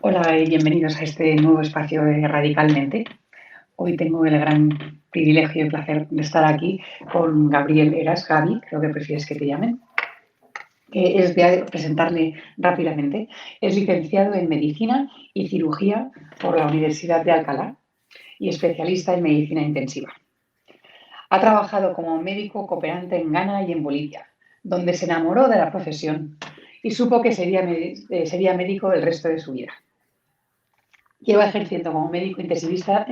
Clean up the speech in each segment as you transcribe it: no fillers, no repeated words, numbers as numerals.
Hola y bienvenidos a este nuevo espacio de Radicalmente. Hoy tengo el gran privilegio y placer de estar aquí con Gabriel Eras, Gaby, creo que prefieres que te llamen, que es de presentarle rápidamente. Es licenciado en Medicina y Cirugía por la Universidad de Alcalá y especialista en Medicina Intensiva. Ha trabajado como médico cooperante en Ghana y en Bolivia, donde se enamoró de la profesión y supo que sería médico el resto de su vida. Lleva ejerciendo como médico intensivista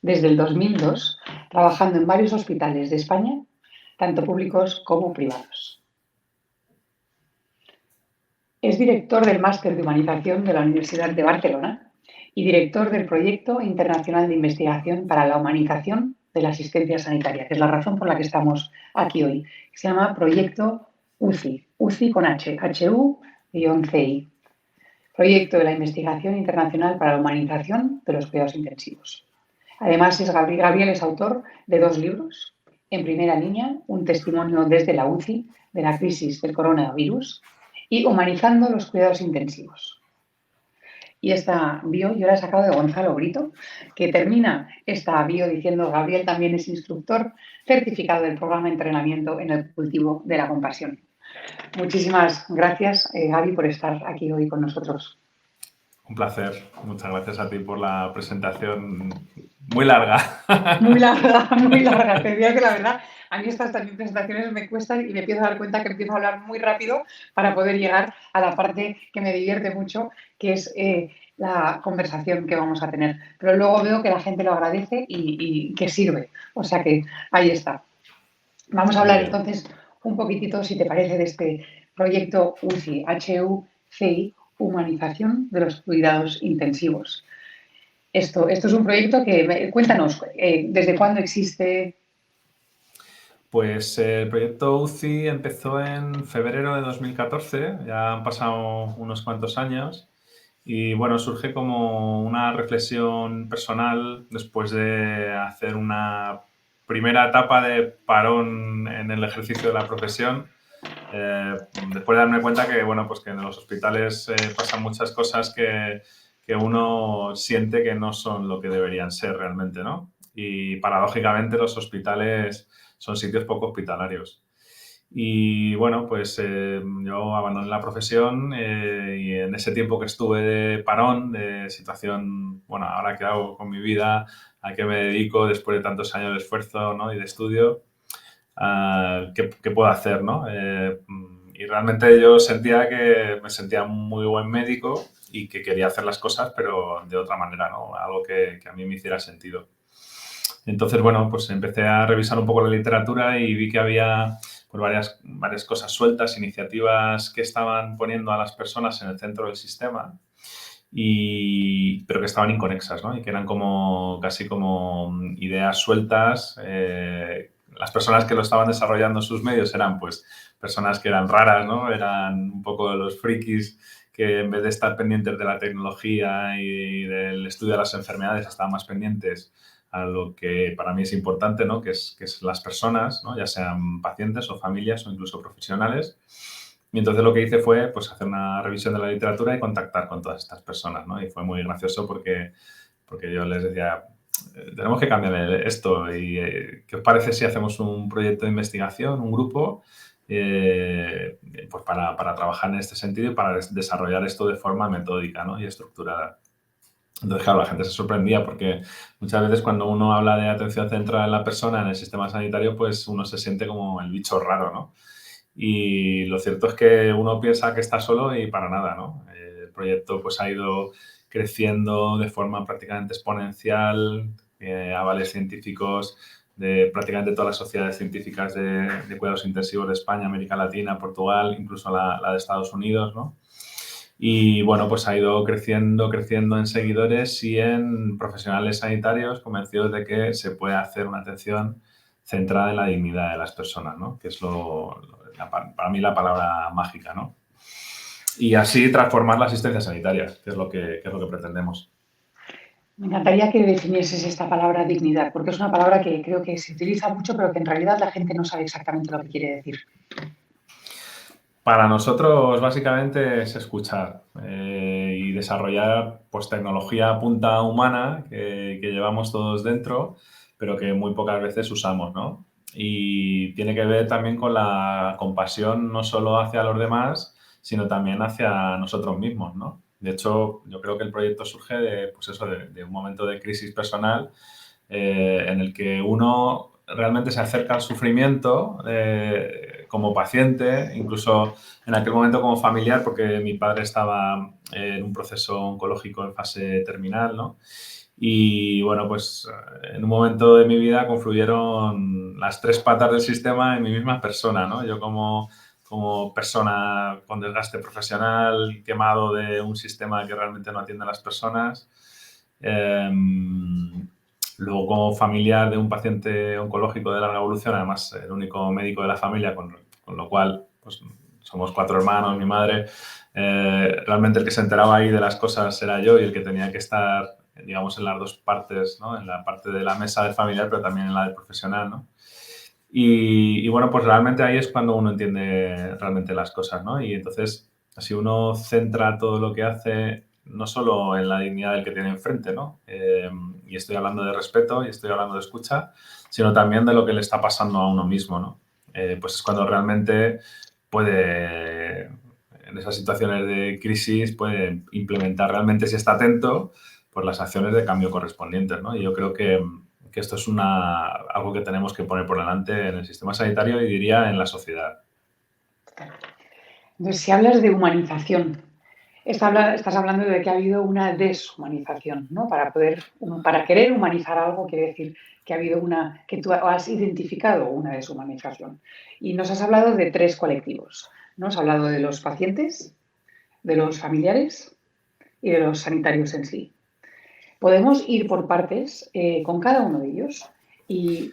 desde el 2002, trabajando en varios hospitales de España, tanto públicos como privados. Es director del Máster de Humanización de la Universidad de Barcelona y director del Proyecto Internacional de Investigación para la Humanización de la Asistencia Sanitaria, que es la razón por la que estamos aquí hoy. Se llama Proyecto UCI, UCI con H, HU-CI. Proyecto de la Investigación Internacional para la Humanización de los Cuidados Intensivos. Además, Gabriel es autor de 2 libros. En primera línea, un testimonio desde la UCI de la crisis del coronavirus y Humanizando los Cuidados Intensivos. Y esta bio yo la he sacado de Gonzalo Brito, que termina esta bio diciendo: Gabriel también es instructor certificado del programa de entrenamiento en el cultivo de la compasión. Muchísimas gracias, Gaby, por estar aquí hoy con nosotros. Un placer. Muchas gracias a ti por la presentación muy larga. Muy larga, muy larga. Te diría que la verdad, a mí estas también presentaciones me cuestan y me empiezo a dar cuenta que empiezo a hablar muy rápido para poder llegar a la parte que me divierte mucho, que es la conversación que vamos a tener. Pero luego veo que la gente lo agradece y que sirve. O sea que ahí está. Vamos a Muy hablar bien. entonces un poquitito, si te parece, de este proyecto UCI, HUCI, Humanización de los Cuidados Intensivos. Esto es un proyecto que, cuéntanos, ¿desde cuándo existe? Pues el proyecto UCI empezó en febrero de 2014, ya han pasado unos cuantos años y bueno, surge como una reflexión personal después de hacer una primera etapa de parón en el ejercicio de la profesión. Después de darme cuenta que, bueno, pues que en los hospitales pasan muchas cosas que uno siente que no son lo que deberían ser realmente, ¿no? Y paradójicamente los hospitales son sitios poco hospitalarios. Y bueno, pues yo abandoné la profesión y en ese tiempo que estuve de parón, de situación, bueno, ahora qué hago con mi vida, a qué me dedico después de tantos años de esfuerzo, ¿no? Y de estudio, ¿qué puedo hacer, ¿no? Y realmente yo sentía que me sentía muy buen médico y que quería hacer las cosas, pero de otra manera, ¿no? Algo que a mí me hiciera sentido. Entonces, bueno, pues empecé a revisar un poco la literatura y vi que había pues, varias cosas sueltas, iniciativas que estaban poniendo a las personas en el centro del sistema, pero que estaban inconexas, ¿no? Y que eran casi como ideas sueltas. Las personas que lo estaban desarrollando en sus medios eran pues personas que eran raras, ¿no? Eran un poco los frikis que en vez de estar pendientes de la tecnología y del estudio de las enfermedades estaban más pendientes a lo que para mí es importante, ¿no? Que es las personas, ¿no? Ya sean pacientes o familias o incluso profesionales. Y entonces lo que hice fue pues, hacer una revisión de la literatura y contactar con todas estas personas, ¿no? Y fue muy gracioso porque yo les decía, tenemos que cambiar esto y ¿qué os parece si hacemos un proyecto de investigación, un grupo, pues para trabajar en este sentido y para desarrollar esto de forma metódica, ¿no? Y estructurada? Entonces, claro, la gente se sorprendía porque muchas veces cuando uno habla de atención centrada en la persona en el sistema sanitario, pues uno se siente como el bicho raro, ¿no? Y lo cierto es que uno piensa que está solo y para nada, ¿no? El proyecto pues ha ido creciendo de forma prácticamente exponencial, avales científicos de prácticamente todas las sociedades científicas de cuidados intensivos de España, América Latina, Portugal, incluso la de Estados Unidos, ¿no? Y bueno, pues ha ido creciendo en seguidores y en profesionales sanitarios convencidos de que se puede hacer una atención centrada en la dignidad de las personas, ¿no? Que es para mí la palabra mágica, ¿no? Y así transformar la asistencia sanitaria, que es lo que pretendemos. Me encantaría que definieses esta palabra dignidad, porque es una palabra que creo que se utiliza mucho, pero que en realidad la gente no sabe exactamente lo que quiere decir. Para nosotros básicamente es escuchar y desarrollar pues, tecnología punta humana que llevamos todos dentro, pero que muy pocas veces usamos, ¿no? Y tiene que ver también con la compasión no solo hacia los demás, sino también hacia nosotros mismos, ¿no? De hecho, yo creo que el proyecto surge de, pues eso, de un momento de crisis personal en el que uno realmente se acerca al sufrimiento como paciente, incluso en aquel momento como familiar, porque mi padre estaba en un proceso oncológico en fase terminal, ¿no? Y bueno, pues en un momento de mi vida confluyeron las tres patas del sistema en mi misma persona, ¿no? Yo como persona con desgaste profesional, quemado de un sistema que realmente no atiende a las personas. Luego, como familiar de un paciente oncológico de larga evolución, además el único médico de la familia, con lo cual pues, somos 4 hermanos, mi madre, realmente el que se enteraba ahí de las cosas era yo y el que tenía que estar, digamos, en las dos partes, ¿no? En la parte de la mesa del familiar, pero también en la del profesional, ¿no? Y bueno, pues realmente ahí es cuando uno entiende realmente las cosas, ¿no? Y entonces, si uno centra todo lo que hace, no solo en la dignidad del que tiene enfrente, ¿no? Y estoy hablando de respeto y estoy hablando de escucha, sino también de lo que le está pasando a uno mismo, ¿no? Pues es cuando realmente puede, en esas situaciones de crisis, puede implementar realmente, si está atento, pues las acciones de cambio correspondientes, ¿no? Y yo creo que esto es algo que tenemos que poner por delante en el sistema sanitario y diría en la sociedad. Entonces, si hablas de humanización, estás hablando de que ha habido una deshumanización, ¿no? Para querer humanizar algo quiere decir que ha habido que tú has identificado una deshumanización. Y nos has hablado de tres colectivos, ¿no? Has hablado de los pacientes, de los familiares y de los sanitarios en sí. Podemos ir por partes con cada uno de ellos y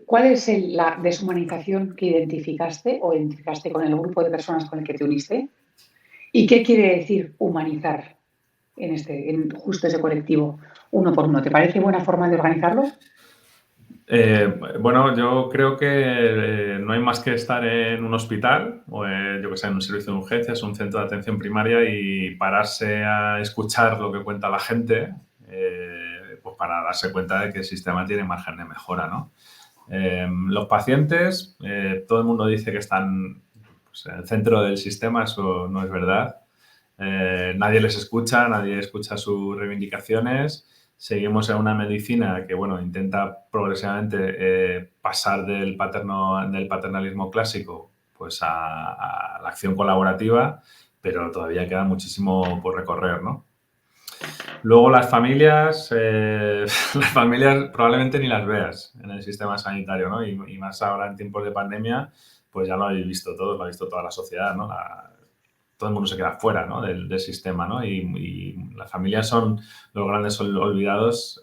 cuál es la deshumanización que identificaste o identificaste con el grupo de personas con el que te uniste y qué quiere decir humanizar en justo ese colectivo uno por uno. ¿Te parece buena forma de organizarlo? Bueno, yo creo que no hay más que estar en un hospital o, yo que sé, en un servicio de urgencias, un centro de atención primaria y pararse a escuchar lo que cuenta la gente, pues para darse cuenta de que el sistema tiene margen de mejora, ¿no? Los pacientes, todo el mundo dice que están pues, en el centro del sistema, eso no es verdad. Nadie les escucha, nadie escucha sus reivindicaciones. Seguimos en una medicina que, bueno, intenta progresivamente pasar del paternalismo clásico pues a la acción colaborativa, pero todavía queda muchísimo por recorrer, ¿no? Luego las familias las familias probablemente ni las veas en el sistema sanitario, ¿no? Y más ahora en tiempos de pandemia, pues ya lo habéis visto todos, lo ha visto toda la sociedad, ¿no? Todo el mundo se queda fuera, ¿no? del sistema, ¿no? Y las familias son los grandes olvidados,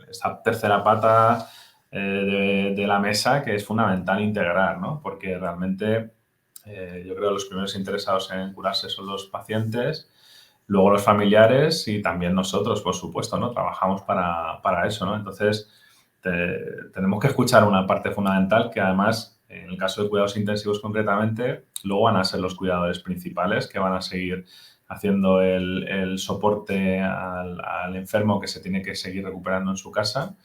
esta tercera pata de la mesa que es fundamental integrar, ¿no? Porque realmente yo creo que los primeros interesados en curarse son los pacientes, luego los familiares y también nosotros, por supuesto, ¿no? Trabajamos para eso, ¿no? Entonces, tenemos que escuchar una parte fundamental que además, en el caso de cuidados intensivos concretamente, luego van a ser los cuidadores principales que van a seguir haciendo el soporte al enfermo que se tiene que seguir recuperando en su casa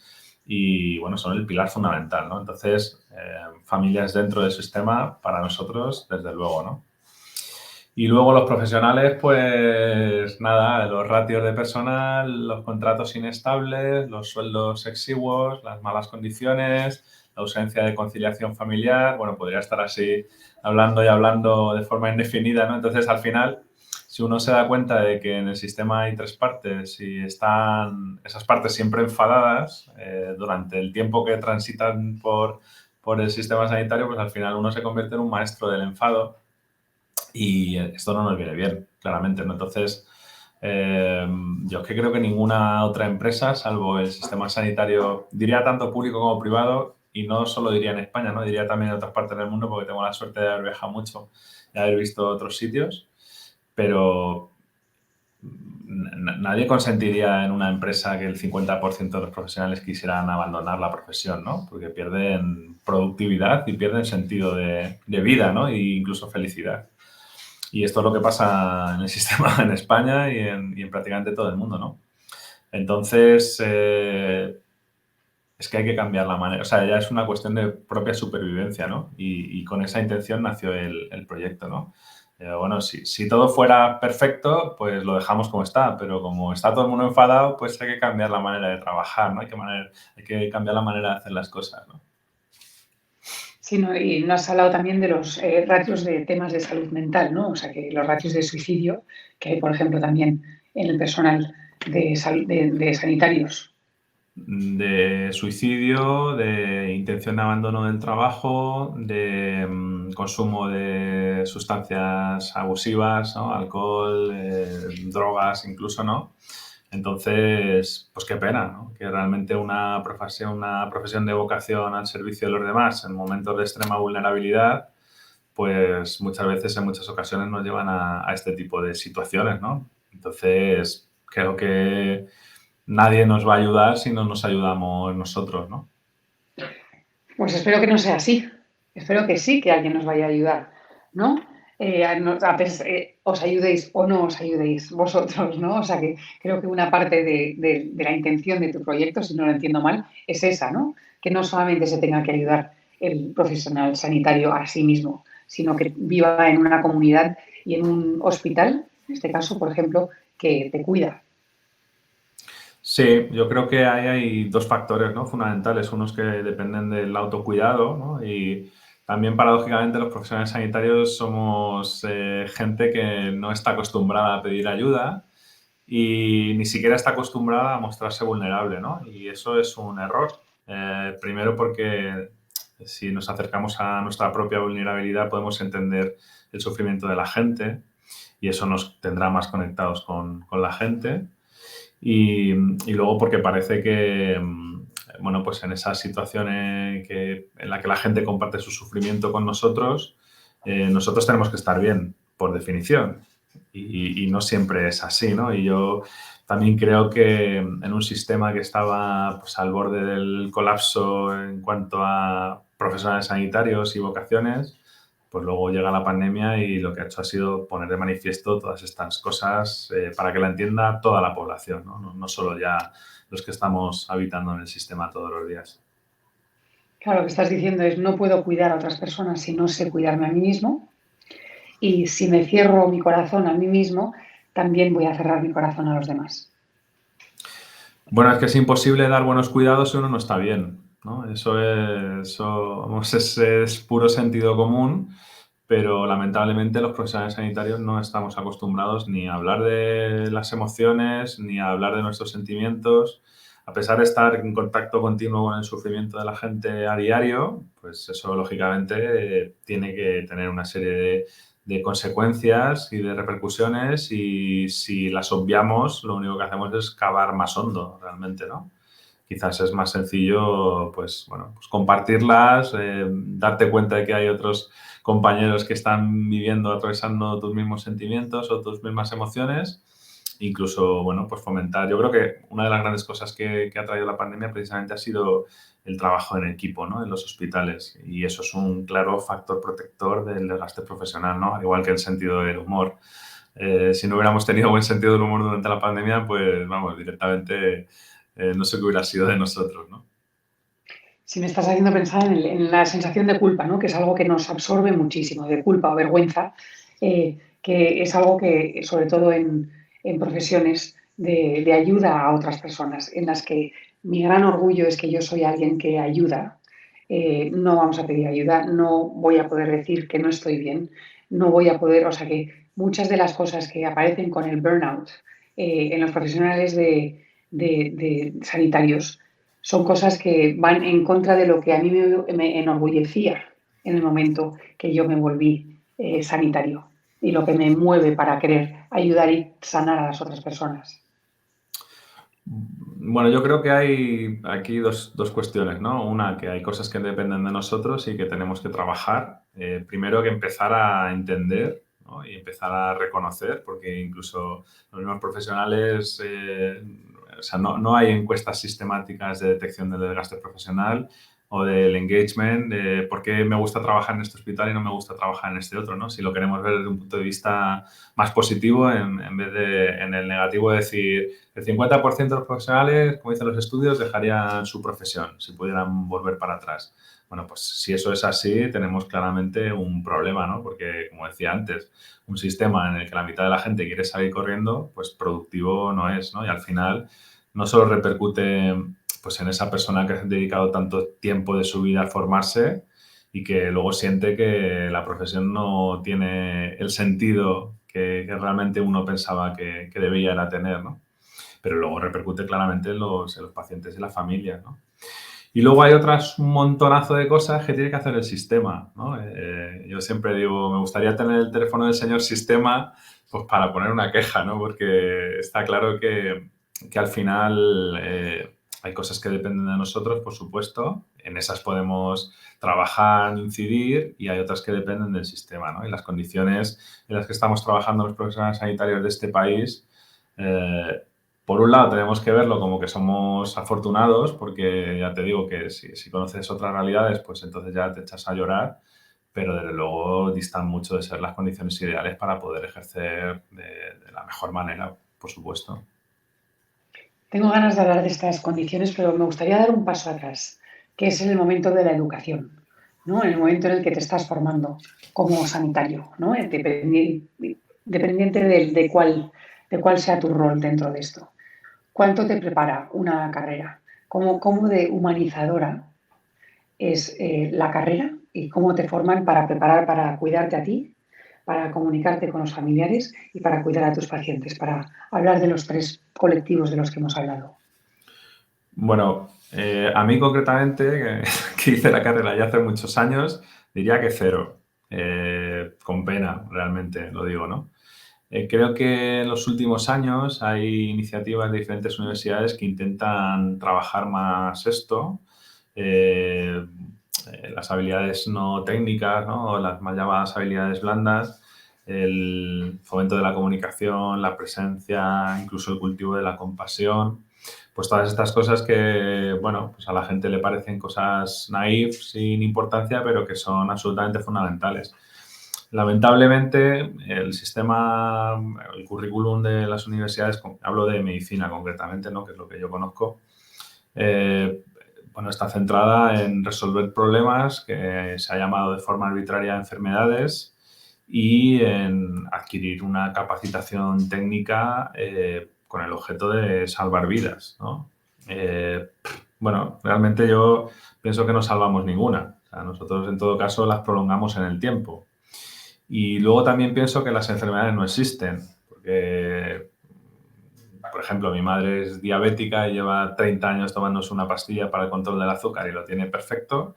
y, bueno, son el pilar fundamental, ¿no? Entonces, familias dentro del sistema, para nosotros, desde luego, ¿no? Y luego los profesionales, pues nada, los ratios de personal, los contratos inestables, los sueldos exiguos, las malas condiciones, la ausencia de conciliación familiar. Bueno, podría estar así hablando y hablando de forma indefinida, ¿no? Entonces, al final, si uno se da cuenta de que en el sistema hay tres partes y están esas partes siempre enfadadas durante el tiempo que transitan por el sistema sanitario, pues al final uno se convierte en un maestro del enfado y esto no nos viene bien, claramente, ¿no? Entonces, yo es que creo que ninguna otra empresa, salvo el sistema sanitario, diría tanto público como privado, y no solo diría en España, ¿no? Diría también en otras partes del mundo, porque tengo la suerte de haber viajado mucho y haber visto otros sitios, pero nadie consentiría en una empresa que el 50% de los profesionales quisieran abandonar la profesión, ¿no? Porque pierden productividad y pierden sentido de vida, ¿no? E incluso felicidad. Y esto es lo que pasa en el sistema en España y en prácticamente todo el mundo, ¿no? Entonces, es que hay que cambiar la manera, o sea, ya es una cuestión de propia supervivencia, ¿no? Y con esa intención nació el proyecto, ¿no? Bueno, si todo fuera perfecto, pues lo dejamos como está, pero como está todo el mundo enfadado, pues hay que cambiar la manera de trabajar, ¿no? Hay que cambiar la manera de hacer las cosas, ¿no? Sí, ¿no? Y no has hablado también de los ratios de temas de salud mental, ¿no? O sea, que los ratios de suicidio que hay, por ejemplo, también en el personal de sanitarios. De suicidio, de intención de abandono del trabajo, de consumo de sustancias abusivas, ¿no? Alcohol, drogas incluso, ¿no? Entonces, pues qué pena, ¿no? Que realmente una profesión de vocación al servicio de los demás en momentos de extrema vulnerabilidad, pues muchas veces, en muchas ocasiones, nos llevan a este tipo de situaciones, ¿no? Entonces, creo que nadie nos va a ayudar si no nos ayudamos nosotros, ¿no? Pues espero que no sea así. Espero que sí, que alguien nos vaya a ayudar, ¿no? Os ayudéis o no os ayudéis vosotros, ¿no? O sea que creo que una parte de la intención de tu proyecto, si no lo entiendo mal, es esa, ¿no? Que no solamente se tenga que ayudar el profesional sanitario a sí mismo, sino que viva en una comunidad y en un hospital, en este caso, por ejemplo, que te cuida. Sí, yo creo que ahí hay dos factores, ¿no? Fundamentales. Unos que dependen del autocuidado, ¿no? Y también, paradójicamente, los profesionales sanitarios somos gente que no está acostumbrada a pedir ayuda y ni siquiera está acostumbrada a mostrarse vulnerable, ¿no? Y eso es un error. Primero porque si nos acercamos a nuestra propia vulnerabilidad podemos entender el sufrimiento de la gente y eso nos tendrá más conectados con la gente. Y luego porque parece que, bueno, pues en esas situaciones en la que la gente comparte su sufrimiento con nosotros, nosotros tenemos que estar bien, por definición. Y no siempre es así, ¿no? Y yo también creo que en un sistema que estaba pues, al borde del colapso en cuanto a profesionales sanitarios y vocaciones, pues luego llega la pandemia y lo que ha hecho ha sido poner de manifiesto todas estas cosas para que la entienda toda la población, ¿no? No solo ya los que estamos habitando en el sistema todos los días. Claro, lo que estás diciendo es no puedo cuidar a otras personas si no sé cuidarme a mí mismo. Y si me cierro mi corazón a mí mismo, también voy a cerrar mi corazón a los demás. Bueno, es que es imposible dar buenos cuidados si uno no está bien, ¿no? Vamos, es puro sentido común, pero lamentablemente los profesionales sanitarios no estamos acostumbrados ni a hablar de las emociones, ni a hablar de nuestros sentimientos. A pesar de estar en contacto continuo con el sufrimiento de la gente a diario, pues eso lógicamente tiene que tener una serie de consecuencias y de repercusiones y si las obviamos, lo único que hacemos es cavar más hondo realmente, ¿no? Quizás es más sencillo, pues, bueno, pues compartirlas, darte cuenta de que hay otros compañeros que están viviendo, atravesando tus mismos sentimientos o tus mismas emociones. Incluso, bueno, pues fomentar. Yo creo que una de las grandes cosas que ha traído la pandemia precisamente ha sido el trabajo en equipo, ¿no? En los hospitales. Y eso es un claro factor protector del desgaste profesional, ¿no? Al igual que el sentido del humor. Si no hubiéramos tenido buen sentido del humor durante la pandemia, pues, vamos, directamente no sé qué hubiera sido de nosotros, ¿no? Si me estás haciendo pensar en la sensación de culpa, ¿no? Que es algo que nos absorbe muchísimo, de culpa o vergüenza, que es algo que, sobre todo en profesiones de ayuda a otras personas, en las que mi gran orgullo es que yo soy alguien que ayuda, no vamos a pedir ayuda, no voy a poder decir que no estoy bien, no voy a poder, o sea que muchas de las cosas que aparecen con el burnout en los profesionales de sanitarios, son cosas que van en contra de lo que a mí me enorgullecía en el momento que yo me volví sanitario y lo que me mueve para querer ayudar y sanar a las otras personas. Bueno, yo creo que hay aquí dos cuestiones, ¿no? Una, que hay cosas que dependen de nosotros y que tenemos que trabajar. Primero, que empezar a entender, ¿no? Y empezar a reconocer, porque incluso los mismos profesionales, o sea, no hay encuestas sistemáticas de detección del desgaste profesional, o del engagement, de por qué me gusta trabajar en este hospital y no me gusta trabajar en este otro, ¿no? Si lo queremos ver desde un punto de vista más positivo en vez de en el negativo, de decir, el 50% de los profesionales, como dicen los estudios, dejarían su profesión si pudieran volver para atrás. Bueno, pues si eso es así, tenemos claramente un problema, ¿no? Porque, como decía antes, un sistema en el que la mitad de la gente quiere salir corriendo, pues productivo no es, ¿no? Y al final no solo repercute pues en esa persona que ha dedicado tanto tiempo de su vida a formarse y que luego siente que la profesión no tiene el sentido que realmente uno pensaba que debía era tener, ¿no? Pero luego repercute claramente en los pacientes y la familia, ¿no? Y luego hay otras un montonazo de cosas que tiene que hacer el sistema, ¿no? Yo siempre digo, me gustaría tener el teléfono del señor sistema pues para poner una queja, ¿no? Porque está claro que al final hay cosas que dependen de nosotros, por supuesto. En esas podemos trabajar, incidir, y hay otras que dependen del sistema, ¿no? Y las condiciones en las que estamos trabajando los profesionales sanitarios de este país, eh, por un lado, tenemos que verlo como que somos afortunados, porque ya te digo que si conoces otras realidades, pues entonces ya te echas a llorar, pero desde luego distan mucho de ser las condiciones ideales para poder ejercer de la mejor manera, por supuesto. Tengo ganas de hablar de estas condiciones, pero me gustaría dar un paso atrás, que es en el momento de la educación, ¿no? En el momento en el que te estás formando como sanitario, ¿no? Dependiente de cuál sea tu rol dentro de esto. ¿Cuánto te prepara una carrera? ¿Cómo de humanizadora es la carrera y cómo te forman para preparar, para cuidarte a ti, para comunicarte con los familiares y para cuidar a tus pacientes, para hablar de los tres colectivos de los que hemos hablado? Bueno, a mí concretamente, que hice la carrera ya hace muchos años, diría que cero. Con pena, realmente lo digo, ¿no? Creo que en los últimos años hay iniciativas de diferentes universidades que intentan trabajar más esto, eh, las habilidades no técnicas, ¿no? O las mal llamadas habilidades blandas, el fomento de la comunicación, la presencia, incluso el cultivo de la compasión, pues todas estas cosas que, bueno, pues a la gente le parecen cosas naif, sin importancia, pero que son absolutamente fundamentales. Lamentablemente, el sistema, el currículum de las universidades, hablo de medicina concretamente, ¿no? Que es lo que yo conozco, eh, bueno, está centrada en resolver problemas que se ha llamado de forma arbitraria enfermedades y en adquirir una capacitación técnica con el objeto de salvar vidas, ¿no? Bueno, realmente yo pienso que no salvamos ninguna. O sea, nosotros en todo caso las prolongamos en el tiempo. Y luego también pienso que las enfermedades no existen, porque, por ejemplo, mi madre es diabética y lleva 30 años tomándose una pastilla para el control del azúcar y lo tiene perfecto.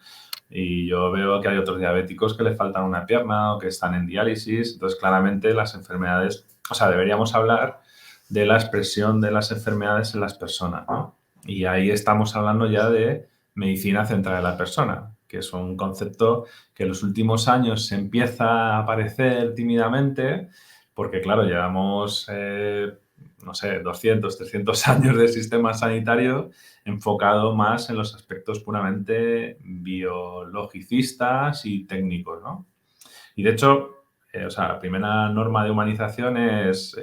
Y yo veo que hay otros diabéticos que le faltan una pierna o que están en diálisis. Entonces, claramente las enfermedades, o sea, deberíamos hablar de la expresión de las enfermedades en las personas, ¿no? Y ahí estamos hablando ya de medicina centrada en la persona, que es un concepto que en los últimos años se empieza a aparecer tímidamente, porque claro, llevamos, no sé, 200, 300 años de sistema sanitario enfocado más en los aspectos puramente biologicistas y técnicos, ¿no? Y de hecho, o sea, la primera norma de humanización es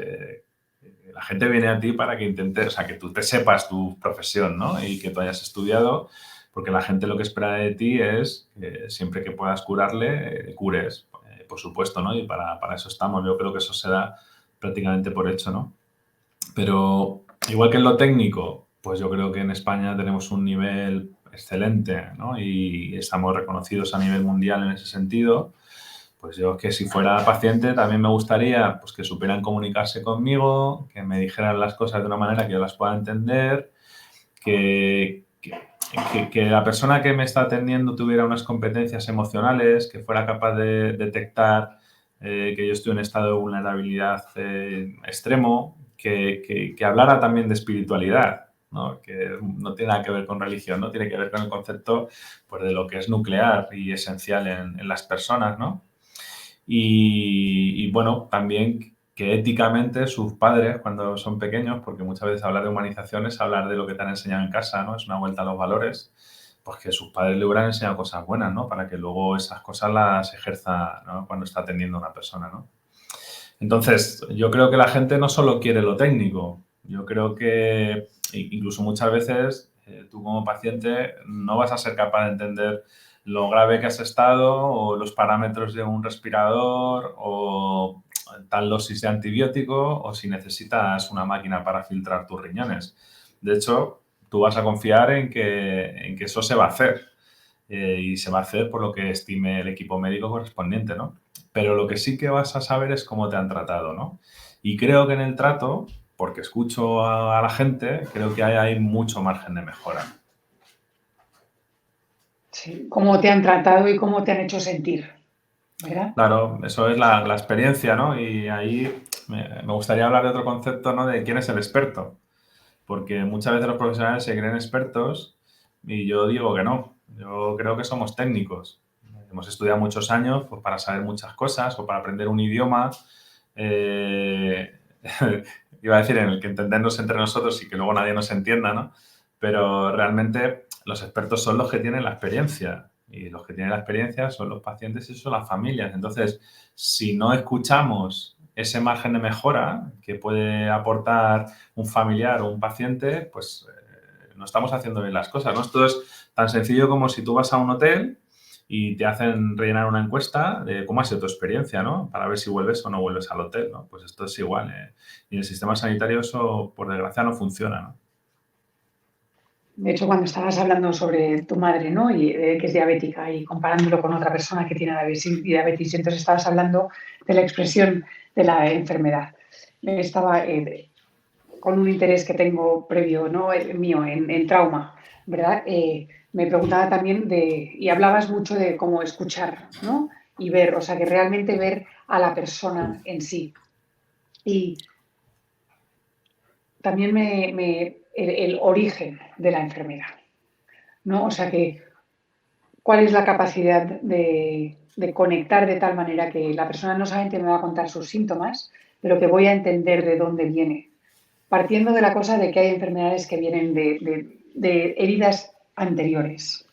la gente viene a ti para que intentes, o sea, que tú te sepas tu profesión, ¿no? Y que tú hayas estudiado, porque la gente lo que espera de ti es que siempre que puedas curarle, cures, por supuesto, ¿no? Y para eso estamos. Yo creo que eso se da prácticamente por hecho, ¿no? Pero igual que en lo técnico, pues yo creo que en España tenemos un nivel excelente, ¿no? Y estamos reconocidos a nivel mundial en ese sentido. Pues yo que si fuera paciente también me gustaría pues, que supieran comunicarse conmigo, que me dijeran las cosas de una manera que yo las pueda entender, que, que, que la persona que me está atendiendo tuviera unas competencias emocionales, que fuera capaz de detectar que yo estoy en estado de vulnerabilidad extremo, que hablara también de espiritualidad, ¿no? Que no tiene nada que ver con religión, ¿no? Tiene que ver con el concepto pues, de lo que es nuclear y esencial en las personas, ¿no? Y bueno, también que éticamente sus padres, cuando son pequeños, porque muchas veces hablar de humanización es hablar de lo que te han enseñado en casa, ¿no? Es una vuelta a los valores, pues que sus padres le hubieran enseñado cosas buenas, ¿no? Para que luego esas cosas las ejerza, ¿no? Cuando está atendiendo a una persona, ¿no? Entonces, yo creo que la gente no solo quiere lo técnico, yo creo que incluso muchas veces tú como paciente no vas a ser capaz de entender lo grave que has estado o los parámetros de un respirador o tal dosis de antibiótico o si necesitas una máquina para filtrar tus riñones. De hecho, tú vas a confiar en que eso se va a hacer y se va a hacer por lo que estime el equipo médico correspondiente, ¿no? Pero lo que sí que vas a saber es cómo te han tratado, ¿no? Y creo que en el trato, porque escucho a la gente, creo que hay mucho margen de mejora. Sí, cómo te han tratado y cómo te han hecho sentir, ¿verdad? Claro, eso es la experiencia, ¿no? Y ahí me gustaría hablar de otro concepto, ¿no? De quién es el experto. Porque muchas veces los profesionales se creen expertos y yo digo que no. Yo creo que somos técnicos. Hemos estudiado muchos años pues, para saber muchas cosas o para aprender un idioma. eh, Iba a decir en el que entendernos entre nosotros y que luego nadie nos entienda, ¿no? Pero realmente los expertos son los que tienen la experiencia y los que tienen la experiencia son los pacientes y son las familias. Entonces, si no escuchamos ese margen de mejora que puede aportar un familiar o un paciente, pues no estamos haciendo bien las cosas, ¿no? Esto es tan sencillo como si tú vas a un hotel y te hacen rellenar una encuesta de cómo ha sido tu experiencia, ¿no? Para ver si vuelves o no vuelves al hotel, ¿no? Pues esto es igual. Y en el sistema sanitario eso, por desgracia, no funciona, ¿no? De hecho, cuando estabas hablando sobre tu madre, ¿no? Y que es diabética y comparándolo con otra persona que tiene diabetes, y entonces estabas hablando de la expresión de la enfermedad. Estaba con un interés que tengo previo, ¿no? El mío, en trauma, ¿verdad? Me preguntaba también y hablabas mucho de cómo escuchar, ¿no? Y ver, o sea, que realmente ver a la persona en sí. Y también el origen de la enfermedad, ¿no? O sea, que cuál es la capacidad de conectar de tal manera que la persona no solamente me va a contar sus síntomas, pero que voy a entender de dónde viene. Partiendo de la cosa de que hay enfermedades que vienen de heridas anteriores.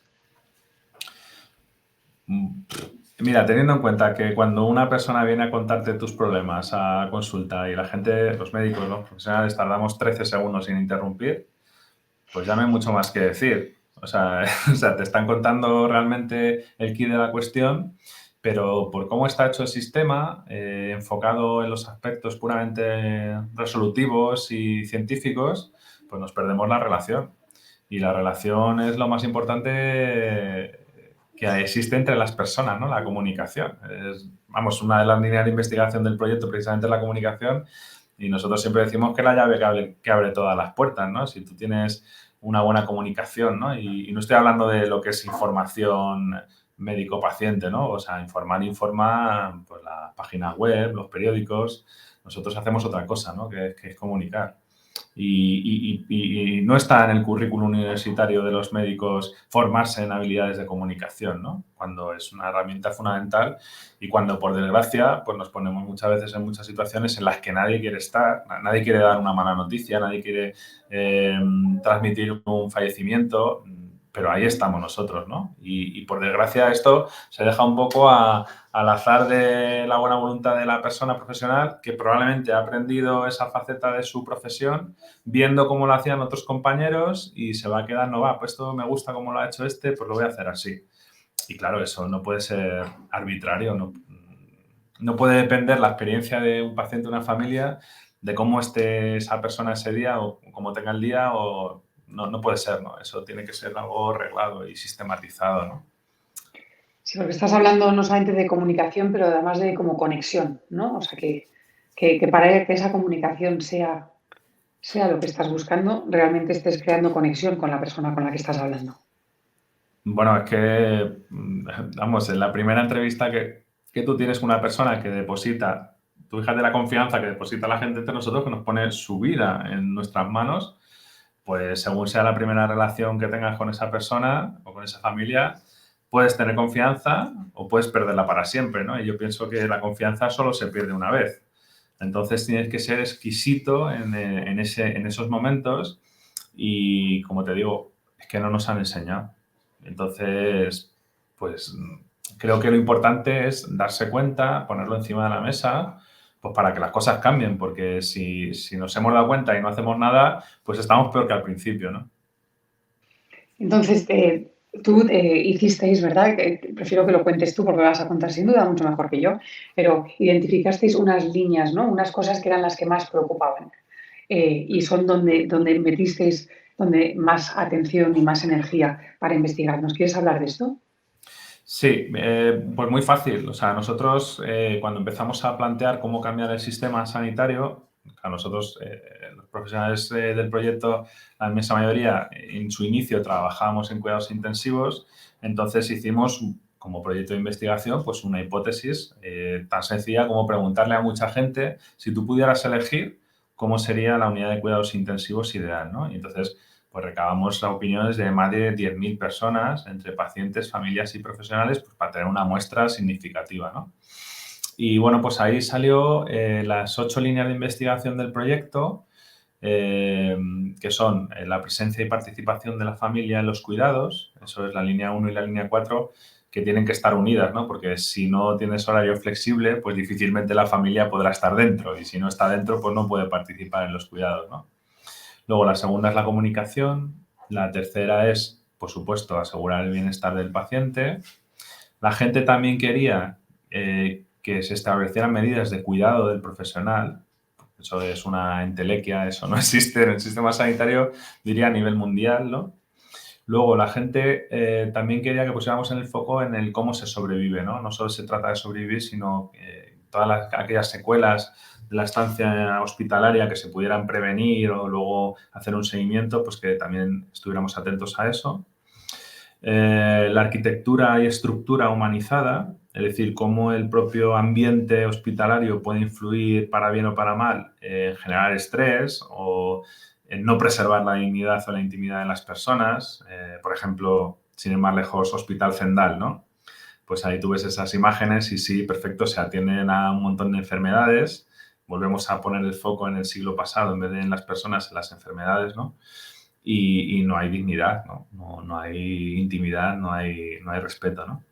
Mira, teniendo en cuenta que cuando una persona viene a contarte tus problemas a consulta y la gente, los médicos, los profesionales, tardamos 13 segundos sin interrumpir, pues ya no hay mucho más que decir. O sea, te están contando realmente el quid de la cuestión, pero por cómo está hecho el sistema, enfocado en los aspectos puramente resolutivos y científicos, pues nos perdemos la relación. Y la relación es lo más importante que existe entre las personas, ¿no? La comunicación. Vamos, una de las líneas de investigación del proyecto precisamente es la comunicación y nosotros siempre decimos que es la llave que abre todas las puertas, ¿no? Si tú tienes una buena comunicación, ¿no? Y no estoy hablando de lo que es información médico-paciente, ¿no? O sea, informa pues, las páginas web, los periódicos. Nosotros hacemos otra cosa, ¿no? Que es comunicar. Y no está en el currículum universitario de los médicos formarse en habilidades de comunicación, ¿no? Cuando es una herramienta fundamental y cuando, por desgracia, pues nos ponemos muchas veces en muchas situaciones en las que nadie quiere estar, nadie quiere dar una mala noticia, nadie quiere transmitir un fallecimiento, pero ahí estamos nosotros, ¿no? Y por desgracia esto se deja un poco al azar de la buena voluntad de la persona profesional que probablemente ha aprendido esa faceta de su profesión viendo cómo lo hacían otros compañeros y se va a quedar, no va, pues esto me gusta cómo lo ha hecho este, pues lo voy a hacer así. Y claro, eso no puede ser arbitrario, no puede depender la experiencia de un paciente o una familia de cómo esté esa persona ese día o cómo tenga el día o no puede ser, ¿no? Eso tiene que ser algo reglado y sistematizado, ¿no? Sí, porque estás hablando no solamente de comunicación, pero además de como conexión, ¿no? O sea, que para que esa comunicación sea lo que estás buscando, realmente estés creando conexión con la persona con la que estás hablando. Bueno, es que, vamos, en la primera entrevista que tú tienes con una persona que deposita, tú fíjate la confianza que deposita la gente entre nosotros, que nos pone su vida en nuestras manos, pues según sea la primera relación que tengas con esa persona o con esa familia, puedes tener confianza o puedes perderla para siempre, ¿no? Y yo pienso que la confianza solo se pierde una vez. Entonces tienes que ser exquisito en esos momentos y, como te digo, es que no nos han enseñado. Entonces, pues creo que lo importante es darse cuenta, ponerlo encima de la mesa, pues para que las cosas cambien, porque si nos hemos dado cuenta y no hacemos nada, pues estamos peor que al principio, ¿no? Entonces, tú hicisteis, ¿verdad? Prefiero que lo cuentes tú porque lo vas a contar sin duda mucho mejor que yo, pero identificasteis unas líneas, ¿no? Unas cosas que eran las que más preocupaban. Y son donde metisteis donde más atención y más energía para investigar. ¿Nos quieres hablar de esto? Sí, pues muy fácil. O sea, nosotros cuando empezamos a plantear cómo cambiar el sistema sanitario, a nosotros, los profesionales del proyecto, la inmensa mayoría, en su inicio trabajábamos en cuidados intensivos, entonces hicimos como proyecto de investigación pues una hipótesis tan sencilla como preguntarle a mucha gente si tú pudieras elegir cómo sería la unidad de cuidados intensivos ideal, ¿no? Y entonces pues recabamos las opiniones de más de 10.000 personas, entre pacientes, familias y profesionales, pues para tener una muestra significativa, ¿no? Y bueno, pues ahí salió las 8 líneas de investigación del proyecto, que son la presencia y participación de la familia en los cuidados, eso es la línea 1 y la línea 4, que tienen que estar unidas, ¿no? Porque si no tienes horario flexible, pues difícilmente la familia podrá estar dentro y si no está dentro, pues no puede participar en los cuidados, ¿no? Luego la segunda es la comunicación, la tercera es, por supuesto, asegurar el bienestar del paciente. La gente también quería que se establecieran medidas de cuidado del profesional. Eso es una entelequia, eso no existe en el sistema sanitario, diría a nivel mundial, ¿no? Luego, la gente también quería que pusiéramos en el foco en el cómo se sobrevive, ¿no? No solo se trata de sobrevivir, sino todas aquellas secuelas de la estancia hospitalaria que se pudieran prevenir o luego hacer un seguimiento, pues que también estuviéramos atentos a eso. La arquitectura y estructura humanizada, es decir, cómo el propio ambiente hospitalario puede influir para bien o para mal en generar estrés o en no preservar la dignidad o la intimidad de las personas. Por ejemplo, sin ir más lejos, Hospital Zendal, ¿no? Pues ahí tú ves esas imágenes y sí, perfecto, se atienden a un montón de enfermedades. Volvemos a poner el foco en el siglo pasado en vez de en las personas, en las enfermedades, ¿no? Y no hay dignidad, ¿no? No hay intimidad, no hay respeto, ¿no?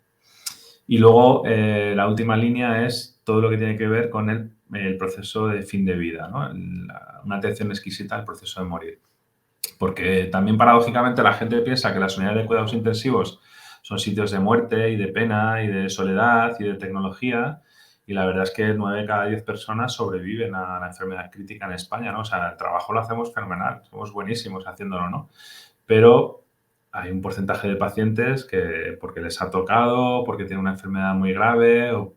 Y luego la última línea es todo lo que tiene que ver con el proceso de fin de vida, ¿no? Una atención exquisita al proceso de morir. Porque también paradójicamente la gente piensa que las unidades de cuidados intensivos son sitios de muerte y de pena y de soledad y de tecnología, y la verdad es que 9 de cada 10 personas sobreviven a la enfermedad crítica en España, ¿no? O sea, el trabajo lo hacemos fenomenal, somos buenísimos haciéndolo, ¿no? Pero hay un porcentaje de pacientes que porque les ha tocado, porque tienen una enfermedad muy grave o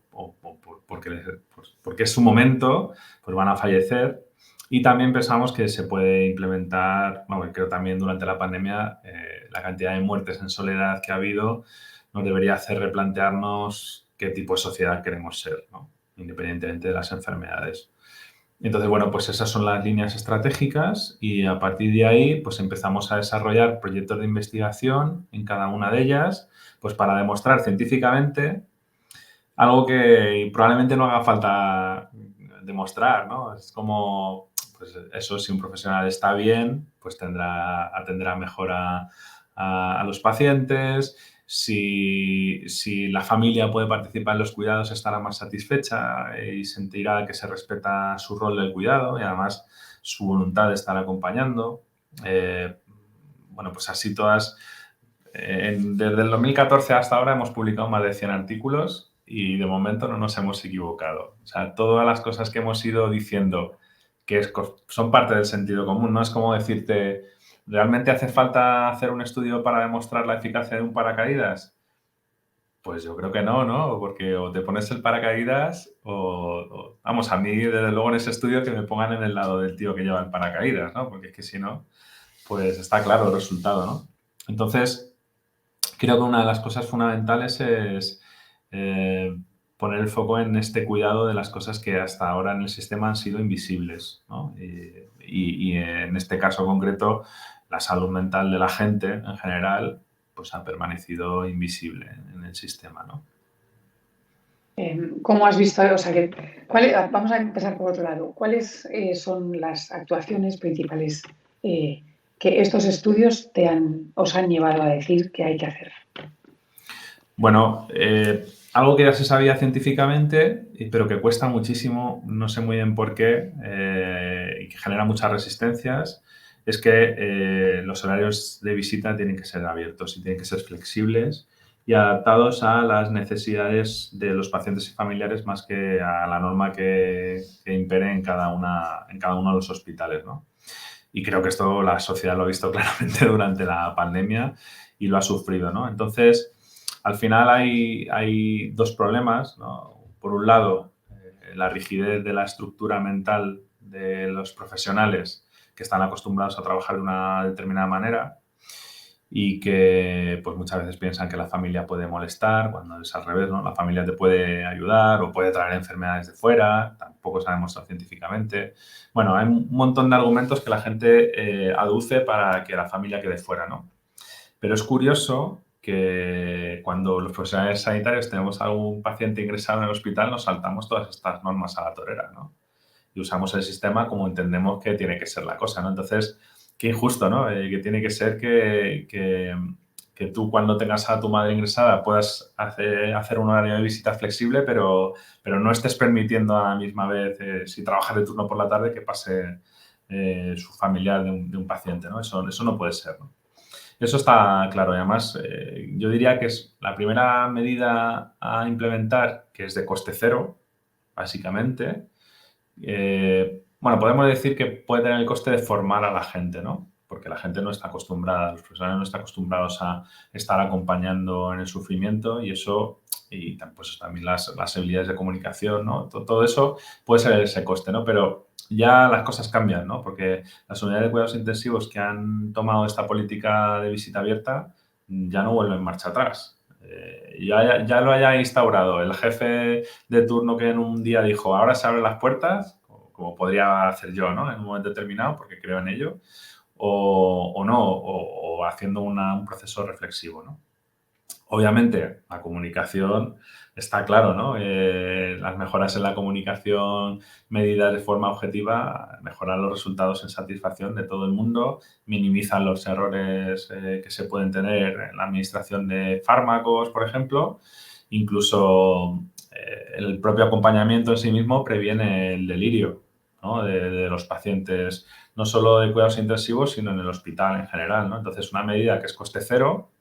porque es su momento, pues van a fallecer. Y también pensamos que se puede implementar, bueno, creo también durante la pandemia, la cantidad de muertes en soledad que ha habido nos debería hacer replantearnos qué tipo de sociedad queremos ser, ¿no? Independientemente de las enfermedades. Entonces, bueno, pues esas son las líneas estratégicas y a partir de ahí, pues empezamos a desarrollar proyectos de investigación en cada una de ellas, pues para demostrar científicamente algo que probablemente no haga falta demostrar, ¿no? Es como, pues eso, si un profesional está bien, pues atenderá mejor a los pacientes. Si la familia puede participar en los cuidados, estará más satisfecha y sentirá que se respeta su rol del cuidado y además su voluntad de estar acompañando. Bueno, pues así todas. Desde el 2014 hasta ahora hemos publicado más de 100 artículos y de momento no nos hemos equivocado. O sea, todas las cosas que hemos ido diciendo son parte del sentido común, no es como decirte, ¿realmente hace falta hacer un estudio para demostrar la eficacia de un paracaídas? Pues yo creo que no, ¿no? Porque o te pones el paracaídas vamos, a mí desde luego en ese estudio que me pongan en el lado del tío que lleva el paracaídas, ¿no? Porque es que si no, pues está claro el resultado, ¿no? Entonces, creo que una de las cosas fundamentales es poner el foco en este cuidado de las cosas que hasta ahora en el sistema han sido invisibles, ¿no? Y en este caso concreto, la salud mental de la gente en general pues ha permanecido invisible en el sistema, ¿no? ¿Cómo has visto? O sea, vamos a empezar por otro lado. ¿Cuáles son las actuaciones principales que estos estudios os han llevado a decir que hay que hacer? Bueno, algo que ya se sabía científicamente, pero que cuesta muchísimo, no sé muy bien por qué, y que genera muchas resistencias, es que los horarios de visita tienen que ser abiertos y tienen que ser flexibles y adaptados a las necesidades de los pacientes y familiares más que a la norma que impere en cada uno de los hospitales, ¿no? Y creo que esto la sociedad lo ha visto claramente durante la pandemia y lo ha sufrido, ¿no? Entonces, al final hay dos problemas, ¿no? Por un lado, la rigidez de la estructura mental de los profesionales que están acostumbrados a trabajar de una determinada manera y que pues muchas veces piensan que la familia puede molestar, cuando es al revés, ¿no? La familia te puede ayudar o puede traer enfermedades de fuera, tampoco se ha demostrado científicamente. Bueno, hay un montón de argumentos que la gente aduce para que la familia quede fuera, ¿no? Pero es curioso que cuando los profesionales sanitarios tenemos algún paciente ingresado en el hospital, nos saltamos todas estas normas a la torera, ¿no? Y usamos el sistema como entendemos que tiene que ser la cosa, ¿no? Entonces, qué injusto, ¿no? Que tiene que ser que tú cuando tengas a tu madre ingresada puedas hacer un horario de visita flexible, pero no estés permitiendo a la misma vez, si trabajas de turno por la tarde, que pase su familiar de un paciente, ¿no? Eso no puede ser, ¿no? Eso está claro. Y además, yo diría que es la primera medida a implementar que es de coste cero, básicamente. Bueno, podemos decir que puede tener el coste de formar a la gente, ¿no? Porque la gente no está acostumbrada, los profesionales no están acostumbrados a estar acompañando en el sufrimiento y eso, y pues también las habilidades de comunicación, ¿no? Todo eso puede ser ese coste, ¿no? Pero ya las cosas cambian, ¿no? Porque las unidades de cuidados intensivos que han tomado esta política de visita abierta ya no vuelven marcha atrás. Ya lo haya instaurado el jefe de turno que en un día dijo, ahora se abren las puertas, como podría hacer yo, ¿no? En un momento determinado, porque creo en ello, o no, o haciendo un proceso reflexivo, ¿no? Obviamente, la comunicación está claro, ¿no? Las mejoras en la comunicación medidas de forma objetiva mejoran los resultados en satisfacción de todo el mundo, minimizan los errores que se pueden tener en la administración de fármacos, por ejemplo. Incluso el propio acompañamiento en sí mismo previene el delirio, ¿no? de los pacientes, no solo de cuidados intensivos, sino en el hospital en general, ¿no? Entonces, una medida que es coste cero,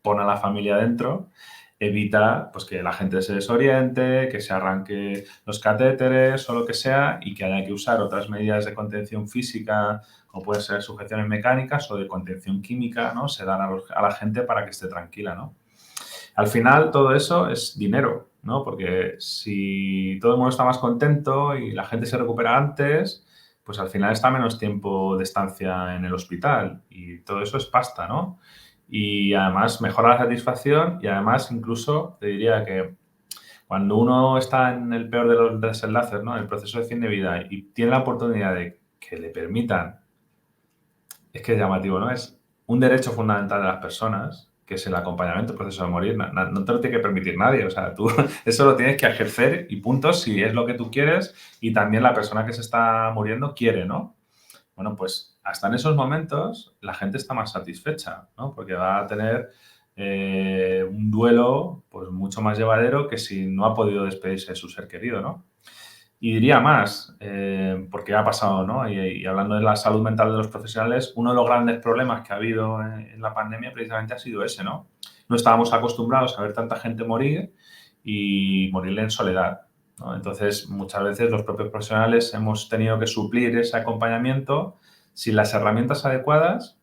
pone a la familia dentro, evita pues, que la gente se desoriente, que se arranque los catéteres o lo que sea y que haya que usar otras medidas de contención física, como pueden ser sujeciones mecánicas o de contención química, ¿no? Se dan a la gente para que esté tranquila, ¿no? Al final, todo eso es dinero, ¿no? Porque si todo el mundo está más contento y la gente se recupera antes, pues al final está menos tiempo de estancia en el hospital y todo eso es pasta, ¿no? Y además mejora la satisfacción y además incluso te diría que cuando uno está en el peor de los desenlaces, ¿no? En el proceso de fin de vida y tiene la oportunidad de que le permitan, es que es llamativo, ¿no? Es un derecho fundamental de las personas, que es el acompañamiento al proceso de morir. No te lo tiene que permitir nadie. O sea, tú eso lo tienes que ejercer y punto, si es lo que tú quieres y también la persona que se está muriendo quiere, ¿no? Bueno, pues hasta en esos momentos la gente está más satisfecha, ¿no? Porque va a tener un duelo pues mucho más llevadero que si no ha podido despedirse de su ser querido, ¿no? Y diría más, porque ha pasado, ¿no? Y hablando de la salud mental de los profesionales, uno de los grandes problemas que ha habido en la pandemia precisamente ha sido ese, ¿no? No estábamos acostumbrados a ver tanta gente morir y morirle en soledad, ¿no? Entonces, muchas veces los propios profesionales hemos tenido que suplir ese acompañamiento sin las herramientas adecuadas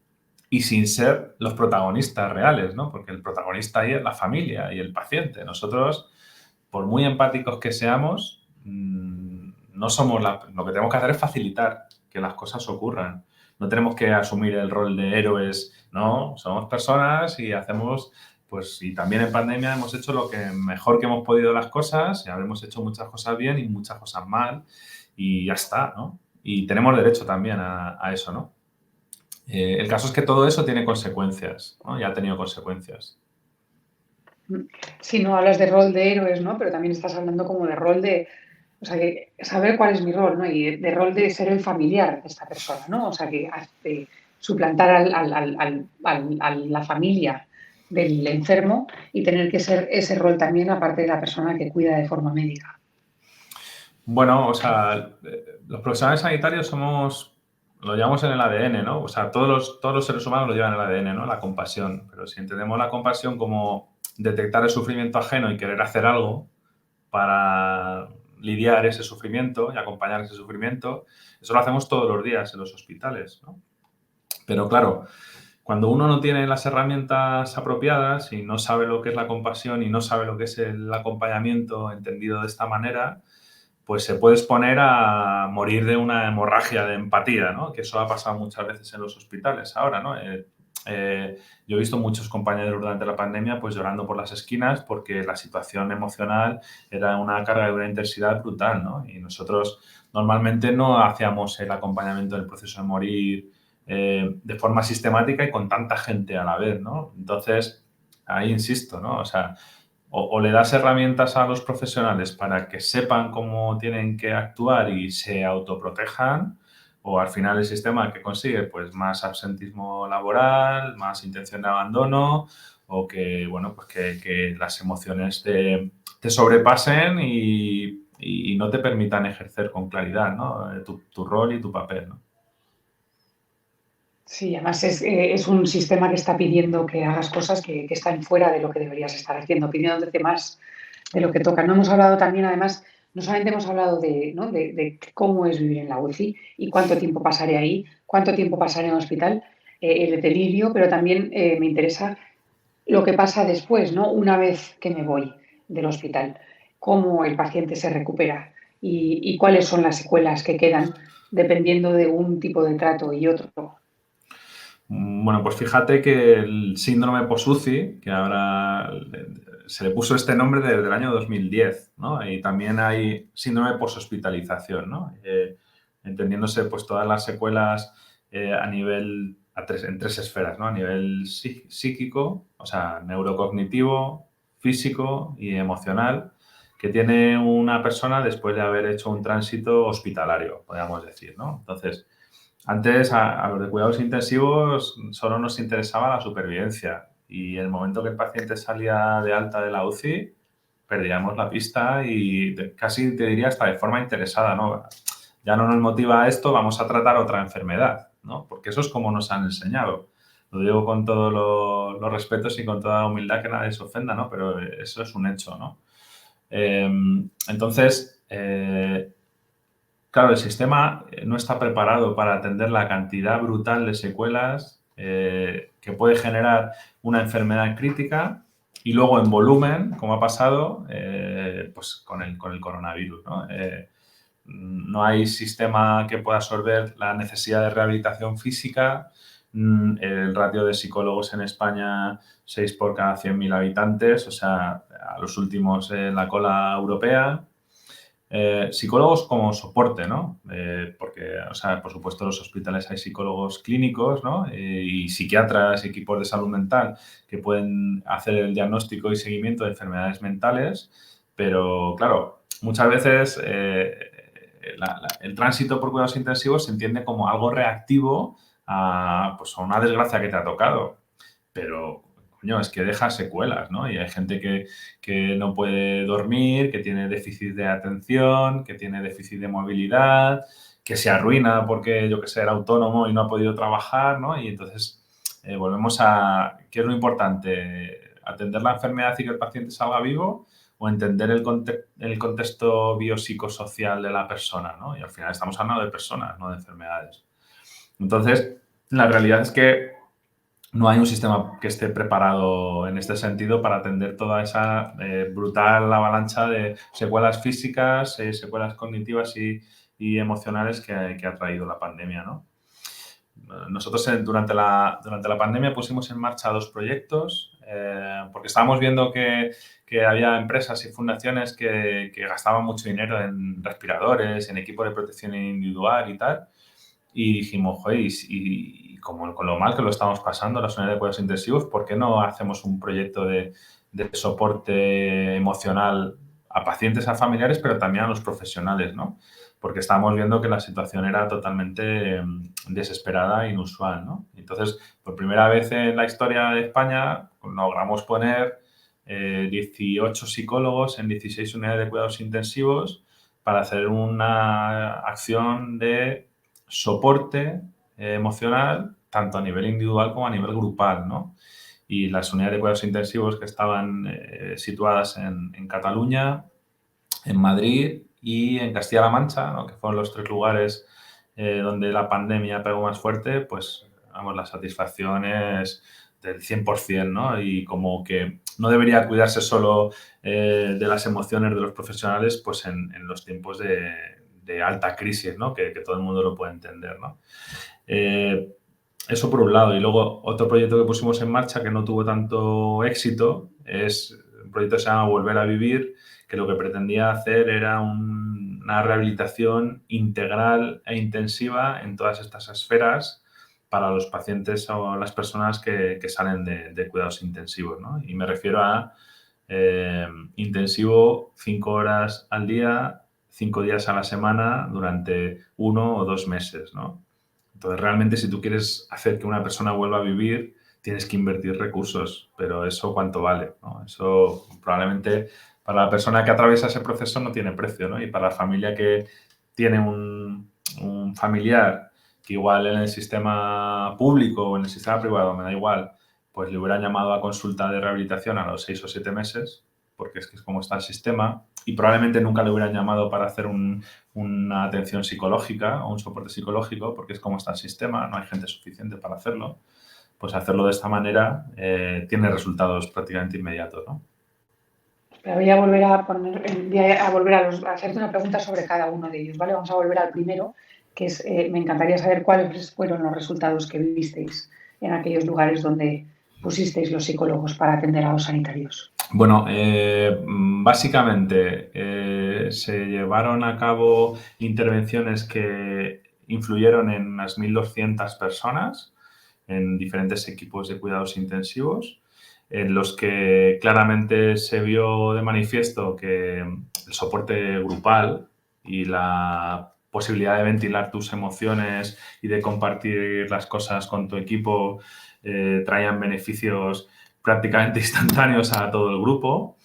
y sin ser los protagonistas reales, ¿no? Porque el protagonista ahí es la familia y el paciente. Nosotros, por muy empáticos que seamos, no somos lo que tenemos que hacer es facilitar que las cosas ocurran. No tenemos que asumir el rol de héroes, no, somos personas y hacemos, pues, y también en pandemia hemos hecho lo que mejor que hemos podido las cosas y habremos hecho muchas cosas bien y muchas cosas mal y ya está, ¿no? Y tenemos derecho también a eso, ¿no? El caso es que todo eso tiene consecuencias, ¿no? Y ha tenido consecuencias. Sí, no hablas de rol de héroes, ¿no? Pero también estás hablando como de rol de, o sea, que saber cuál es mi rol, ¿no? Y de rol de ser el familiar de esta persona, ¿no? O sea, que suplantar a la familia del enfermo y tener que ser ese rol también aparte de la persona que cuida de forma médica. Bueno, o sea, los profesionales sanitarios lo llevamos en el ADN, ¿no? O sea, todos los seres humanos lo llevan en el ADN, ¿no? La compasión. Pero si entendemos la compasión como detectar el sufrimiento ajeno y querer hacer algo para lidiar ese sufrimiento y acompañar ese sufrimiento, eso lo hacemos todos los días en los hospitales, ¿no? Pero claro, cuando uno no tiene las herramientas apropiadas y no sabe lo que es la compasión y no sabe lo que es el acompañamiento entendido de esta manera, pues se puede exponer a morir de una hemorragia de empatía, ¿no? Que eso ha pasado muchas veces en los hospitales ahora, ¿no? Yo he visto muchos compañeros durante la pandemia pues llorando por las esquinas porque la situación emocional era una carga de una intensidad brutal, ¿no? Y nosotros normalmente no hacíamos el acompañamiento del proceso de morir de forma sistemática y con tanta gente a la vez, ¿no? Entonces, ahí insisto, ¿no? O sea, o le das herramientas a los profesionales para que sepan cómo tienen que actuar y se autoprotejan, o al final el sistema que consigue pues más absentismo laboral, más intención de abandono, o que, bueno, pues que las emociones te sobrepasen y no te permitan ejercer con claridad, ¿no? Tu rol y tu papel, ¿no? Sí, además es un sistema que está pidiendo que hagas cosas que están fuera de lo que deberías estar haciendo, pidiéndote más de lo que toca. No hemos hablado también, además, no solamente hemos hablado de, ¿no? de cómo es vivir en la UCI y cuánto tiempo pasaré ahí, cuánto tiempo pasaré en el hospital, el delirio, pero también me interesa lo que pasa después, ¿no? Una vez que me voy del hospital, cómo el paciente se recupera y cuáles son las secuelas que quedan dependiendo de un tipo de trato y otro. Bueno, pues fíjate que el síndrome post-UCI, que ahora se le puso este nombre desde el año 2010, ¿no? Y también hay síndrome post-hospitalización, ¿no? Entendiéndose pues todas las secuelas en tres esferas, ¿no? A nivel psíquico, o sea, neurocognitivo, físico y emocional, que tiene una persona después de haber hecho un tránsito hospitalario, podríamos decir, ¿no? Entonces, antes a los de cuidados intensivos solo nos interesaba la supervivencia y el momento que el paciente salía de alta de la UCI perdíamos la pista y casi te diría hasta de forma interesada, ¿no? Ya no nos motiva esto, vamos a tratar otra enfermedad, ¿no? Porque eso es como nos han enseñado. Lo digo con todos los respetos y con toda la humildad que nadie se ofenda, ¿no? Pero eso es un hecho, ¿no? Entonces, claro, el sistema no está preparado para atender la cantidad brutal de secuelas que puede generar una enfermedad crítica y luego en volumen, como ha pasado pues con el coronavirus, ¿no? No hay sistema que pueda absorber la necesidad de rehabilitación física. El ratio de psicólogos en España, 6 por cada 100.000 habitantes, o sea, a los últimos en la cola europea. Psicólogos como soporte, ¿no? Porque, o sea, por supuesto, en los hospitales hay psicólogos clínicos, ¿no? Y psiquiatras, equipos de salud mental que pueden hacer el diagnóstico y seguimiento de enfermedades mentales, pero, claro, muchas veces el tránsito por cuidados intensivos se entiende como algo reactivo pues, a una desgracia que te ha tocado, pero coño, es que deja secuelas, ¿no? Y hay gente que no puede dormir, que tiene déficit de atención, que tiene déficit de movilidad, que se arruina porque, yo que sé, era autónomo y no ha podido trabajar, ¿no? Y entonces volvemos a, ¿qué es lo importante? ¿Atender la enfermedad y que el paciente salga vivo o entender el contexto biopsicosocial de la persona, ¿no? Y al final estamos hablando de personas, no de enfermedades. Entonces, la realidad es que no hay un sistema que esté preparado en este sentido para atender toda esa brutal avalancha de secuelas físicas, secuelas cognitivas y emocionales que ha traído la pandemia, ¿no? Nosotros durante la pandemia pusimos en marcha dos proyectos porque estábamos viendo que había empresas y fundaciones que gastaban mucho dinero en respiradores, en equipo de protección individual y tal. Y dijimos, joder, y como con lo mal que lo estamos pasando, las unidades de cuidados intensivos, ¿por qué no hacemos un proyecto de soporte emocional a pacientes, a familiares, pero también a los profesionales, ¿no? Porque estábamos viendo que la situación era totalmente desesperada e inusual, ¿no? Entonces, por primera vez en la historia de España, logramos poner 18 psicólogos en 16 unidades de cuidados intensivos para hacer una acción de soporte emocional, tanto a nivel individual como a nivel grupal, ¿no? Y las unidades de cuidados intensivos que estaban situadas en Cataluña, en Madrid y en Castilla-La Mancha, ¿no? Que fueron los 3 lugares donde la pandemia pegó más fuerte, pues, vamos, la satisfacción es del 100%, ¿no? Y como que no debería cuidarse solo de las emociones de los profesionales, pues, en los tiempos de alta crisis, ¿no? Que todo el mundo lo puede entender, ¿no? Eso por un lado. Y luego otro proyecto que pusimos en marcha que no tuvo tanto éxito es un proyecto que se llama Volver a Vivir, que lo que pretendía hacer era una rehabilitación integral e intensiva en todas estas esferas para los pacientes o las personas que salen de cuidados intensivos, ¿no? Y me refiero a intensivo 5 horas al día, 5 días a la semana durante 1 o 2 meses, ¿no? Entonces, realmente, si tú quieres hacer que una persona vuelva a vivir, tienes que invertir recursos, pero eso cuánto vale, ¿no? Eso probablemente para la persona que atraviesa ese proceso no tiene precio, ¿no? Y para la familia que tiene un familiar que igual en el sistema público o en el sistema privado, me da igual, pues le hubieran llamado a consulta de rehabilitación a los 6 o 7 meses, porque es que es como está el sistema, y probablemente nunca le hubieran llamado para hacer una atención psicológica o un soporte psicológico, porque es como está el sistema, no hay gente suficiente para hacerlo, pues hacerlo de esta manera tiene resultados prácticamente inmediatos, ¿no? Pero voy a volver a a hacerte una pregunta sobre cada uno de ellos, ¿vale? Vamos a volver al primero, que es, me encantaría saber cuáles fueron los resultados que visteis en aquellos lugares donde pusisteis los psicólogos para atender a los sanitarios. Bueno, básicamente se llevaron a cabo intervenciones que influyeron en unas 1.200 personas en diferentes equipos de cuidados intensivos, en los que claramente se vio de manifiesto que el soporte grupal y la posibilidad de ventilar tus emociones y de compartir las cosas con tu equipo traían beneficios prácticamente instantáneos a todo el grupo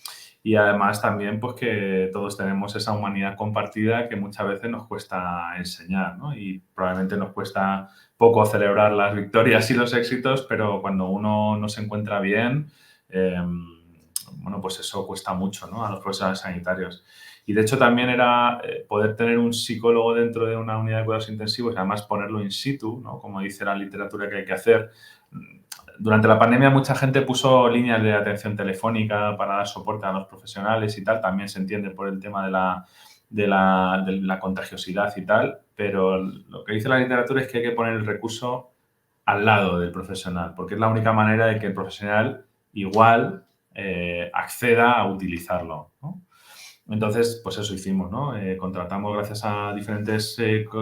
y además también pues que todos tenemos esa humanidad compartida que muchas veces nos cuesta enseñar, ¿no? Y probablemente nos cuesta poco celebrar las victorias y los éxitos, pero cuando uno no se encuentra bien, bueno, pues eso cuesta mucho, ¿no? A los profesionales sanitarios. Y de hecho también era poder tener un psicólogo dentro de una unidad de cuidados intensivos y además ponerlo in situ, ¿no? Como dice la literatura que hay que hacer. Durante la pandemia mucha gente puso líneas de atención telefónica para dar soporte a los profesionales y tal. También se entiende por el tema de la contagiosidad y tal, pero lo que dice la literatura es que hay que poner el recurso al lado del profesional, porque es la única manera de que el profesional igual acceda a utilizarlo, ¿no? Entonces, pues eso hicimos, ¿no? Contratamos gracias a diferentes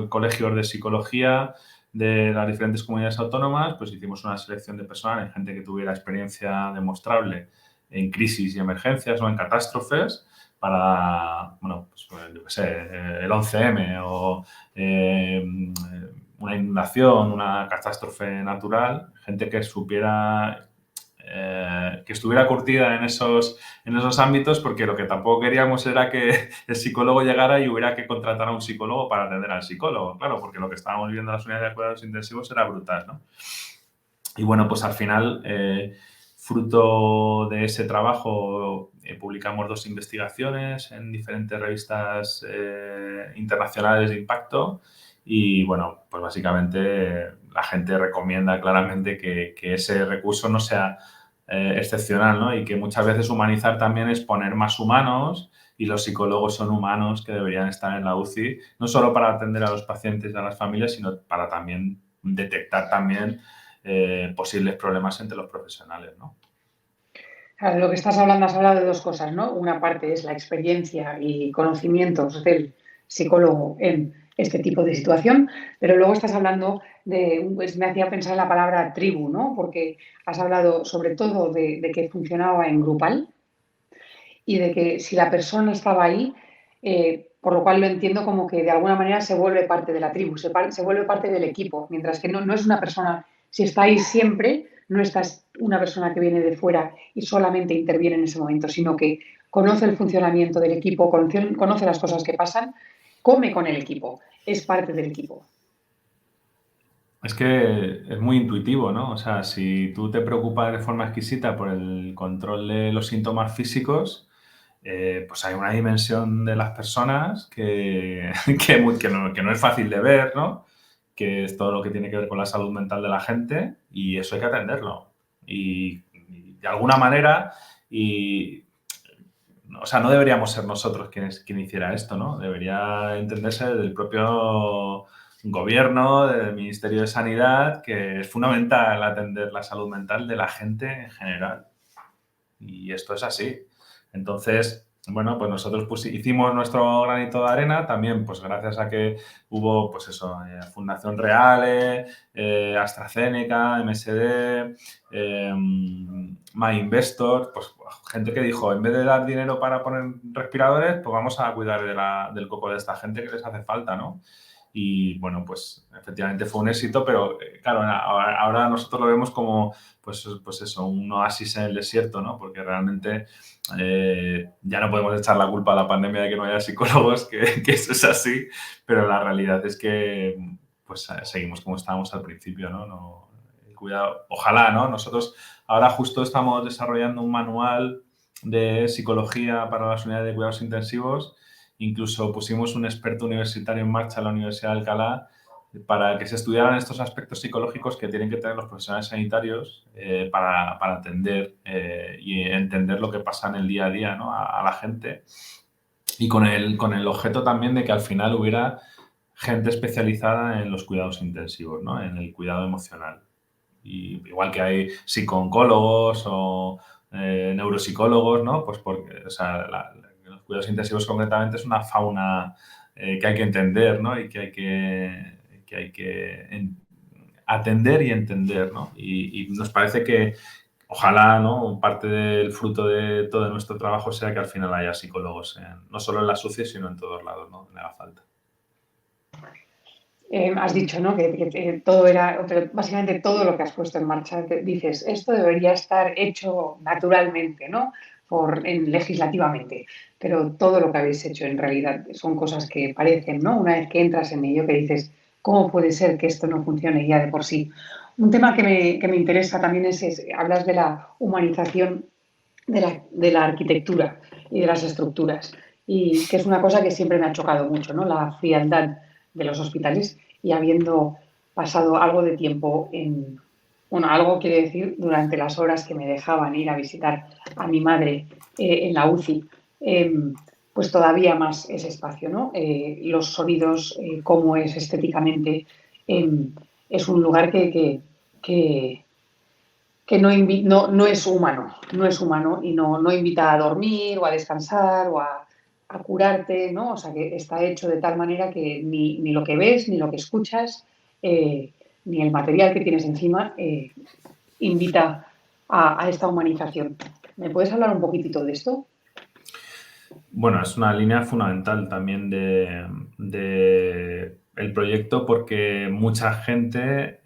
colegios de psicología de las diferentes comunidades autónomas, pues hicimos una selección de personal, gente que tuviera experiencia demostrable en crisis y emergencias o en catástrofes para, bueno, pues yo qué sé, el 11M o una inundación, una catástrofe natural, gente que supiera que estuviera curtida en esos ámbitos, porque lo que tampoco queríamos era que el psicólogo llegara y hubiera que contratar a un psicólogo para atender al psicólogo, claro, porque lo que estábamos viendo en las unidades de cuidados intensivos era brutal, ¿no? Y bueno, pues al final, fruto de ese trabajo, publicamos 2 investigaciones en diferentes revistas internacionales de impacto y bueno, pues básicamente la gente recomienda claramente que ese recurso no sea excepcional, ¿no? Y que muchas veces humanizar también es poner más humanos y los psicólogos son humanos que deberían estar en la UCI, no solo para atender a los pacientes y a las familias, sino para también detectar también posibles problemas entre los profesionales, ¿no? Claro, lo que estás hablando, has hablado de dos cosas, ¿no? Una parte es la experiencia y conocimientos del psicólogo en este tipo de situación, pero luego estás hablando pues me hacía pensar en la palabra tribu, ¿no? Porque has hablado sobre todo de que funcionaba en grupal y de que si la persona estaba ahí, por lo cual lo entiendo como que de alguna manera se vuelve parte de la tribu, se vuelve parte del equipo, mientras que no es una persona, si está ahí siempre, no es una persona que viene de fuera y solamente interviene en ese momento, sino que conoce el funcionamiento del equipo, conoce las cosas que pasan, come con el equipo, es parte del equipo. Es que es muy intuitivo, ¿no? O sea, si tú te preocupas de forma exquisita por el control de los síntomas físicos, pues hay una dimensión de las personas que no es fácil de ver, ¿no? Que es todo lo que tiene que ver con la salud mental de la gente y eso hay que atenderlo. Y de alguna manera, o sea, no deberíamos ser nosotros quien hiciera esto, ¿no? Debería entenderse del propio gobierno, del Ministerio de Sanidad, que es fundamental atender la salud mental de la gente en general. Y esto es así. Entonces, bueno, pues nosotros hicimos nuestro granito de arena también, pues gracias a que hubo, pues eso, Fundación Reale, AstraZeneca, MSD, My Investor, pues gente que dijo, en vez de dar dinero para poner respiradores, pues vamos a cuidar del coco de esta gente que les hace falta, ¿no? Y bueno, pues efectivamente fue un éxito, pero claro, ahora nosotros lo vemos como, pues eso, un oasis en el desierto, ¿no? Porque realmente ya no podemos echar la culpa a la pandemia de que no haya psicólogos, que eso es así, pero la realidad es que pues seguimos como estábamos al principio, ¿no? Cuidado, ojalá, ¿no? Nosotros ahora justo estamos desarrollando un manual de psicología para las unidades de cuidados intensivos. Incluso pusimos un experto universitario en marcha en la Universidad de Alcalá para que se estudiaran estos aspectos psicológicos que tienen que tener los profesionales sanitarios para atender y entender lo que pasa en el día a día, ¿no? a la gente. Y con el objeto también de que al final hubiera gente especializada en los cuidados intensivos, ¿no? En el cuidado emocional. Y igual que hay psicooncólogos o neuropsicólogos, ¿no? Pues porque, o sea, los cuidados intensivos concretamente es una fauna que hay que entender, ¿no? Y que hay que atender y entender, ¿no? Y nos parece que ojalá, ¿no? Parte del fruto de todo nuestro trabajo sea que al final haya psicólogos, no solo en las UCI, sino en todos lados, ¿no? Donde haga falta. Has dicho, ¿no? Que todo era, pero básicamente todo lo que has puesto en marcha, dices, esto debería estar hecho naturalmente, ¿no? Legislativamente, pero todo lo que habéis hecho en realidad son cosas que parecen, ¿no? Una vez que entras en ello, que dices, ¿cómo puede ser que esto no funcione ya de por sí? Un tema que me interesa también hablas de la humanización de la arquitectura y de las estructuras, y que es una cosa que siempre me ha chocado mucho, ¿no? La frialdad de los hospitales y habiendo pasado algo de tiempo bueno, algo quiere decir durante las horas que me dejaban ir a visitar a mi madre en la UCI, eh, pues todavía más ese espacio, ¿no? Los sonidos, cómo es estéticamente, eh, es un lugar que, que no es humano, no es humano y no invita a dormir o a descansar o a curarte, ¿no? O sea, que está hecho de tal manera que ni lo que ves, ni lo que escuchas, ni el material que tienes encima invita a esta humanización. ¿Me puedes hablar un poquitito de esto? Bueno, es una línea fundamental también de el proyecto porque mucha gente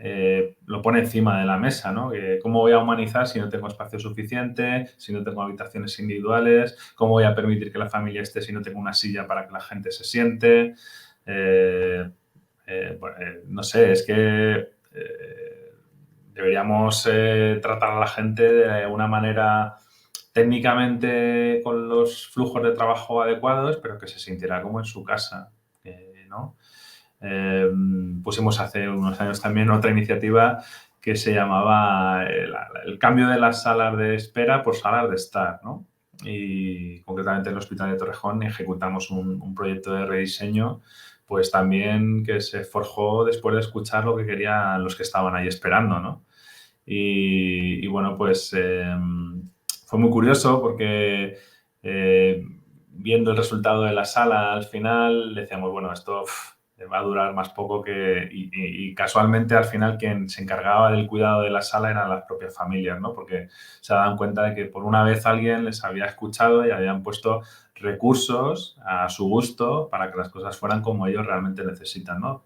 lo pone encima de la mesa, ¿no? ¿Cómo voy a humanizar si no tengo espacio suficiente, si no tengo habitaciones individuales? ¿Cómo voy a permitir que la familia esté si no tengo una silla para que la gente se siente? No sé, es que deberíamos tratar a la gente de una manera técnicamente con los flujos de trabajo adecuados, pero que se sintiera como en su casa, ¿no? Pusimos hace unos años también otra iniciativa que se llamaba el cambio de las salas de espera por salas de estar, ¿no? Y concretamente en el Hospital de Torrejón ejecutamos un proyecto de rediseño, pues también que se forjó después de escuchar lo que querían los que estaban ahí esperando, ¿no? Y bueno, pues fue muy curioso porque viendo el resultado de la sala al final decíamos, bueno, esto va a durar más poco que... Y casualmente al final quien se encargaba del cuidado de la sala eran las propias familias, ¿no? Porque se daban cuenta de que por una vez alguien les había escuchado y habían puesto recursos a su gusto para que las cosas fueran como ellos realmente necesitan, ¿no?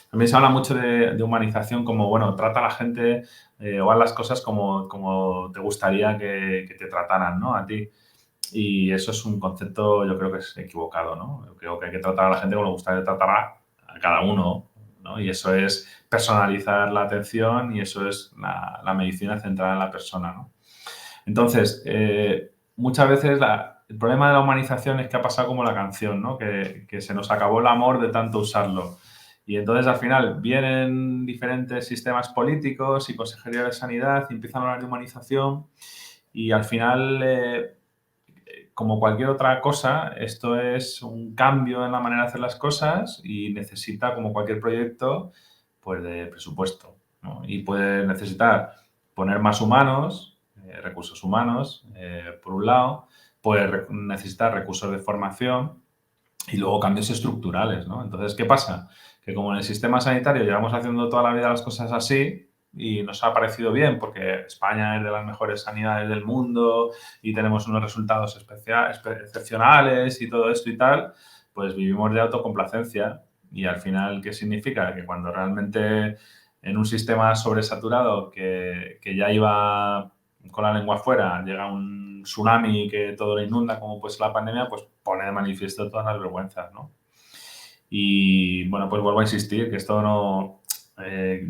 También se habla mucho de humanización como, bueno, trata a la gente o a las cosas como te gustaría que te trataran, ¿no? A ti. Y eso es un concepto, yo creo que es equivocado, ¿no? Yo creo que hay que tratar a la gente como le gustaría tratar a cada uno, ¿no? Y eso es personalizar la atención y eso es la medicina centrada en la persona, ¿no? Entonces, muchas veces el problema de la humanización es que ha pasado como la canción, ¿no? Que se nos acabó el amor de tanto usarlo. Y entonces, al final, vienen diferentes sistemas políticos y consejería de sanidad y empiezan a hablar de humanización y al final, como cualquier otra cosa, esto es un cambio en la manera de hacer las cosas y necesita, como cualquier proyecto, pues de presupuesto, ¿no? Y puede necesitar poner más humanos, recursos humanos, por un lado, puede necesitar recursos de formación y luego cambios estructurales, ¿no? Entonces, ¿qué pasa? Que como en el sistema sanitario llevamos haciendo toda la vida las cosas así y nos ha parecido bien porque España es de las mejores sanidades del mundo y tenemos unos resultados excepcionales y todo esto y tal, pues vivimos de autocomplacencia y al final, ¿qué significa? Que cuando realmente en un sistema sobresaturado que ya iba con la lengua afuera, llega un tsunami que todo lo inunda, como pues la pandemia, pues pone de manifiesto todas las vergüenzas, ¿no? Y bueno, pues vuelvo a insistir que esto no...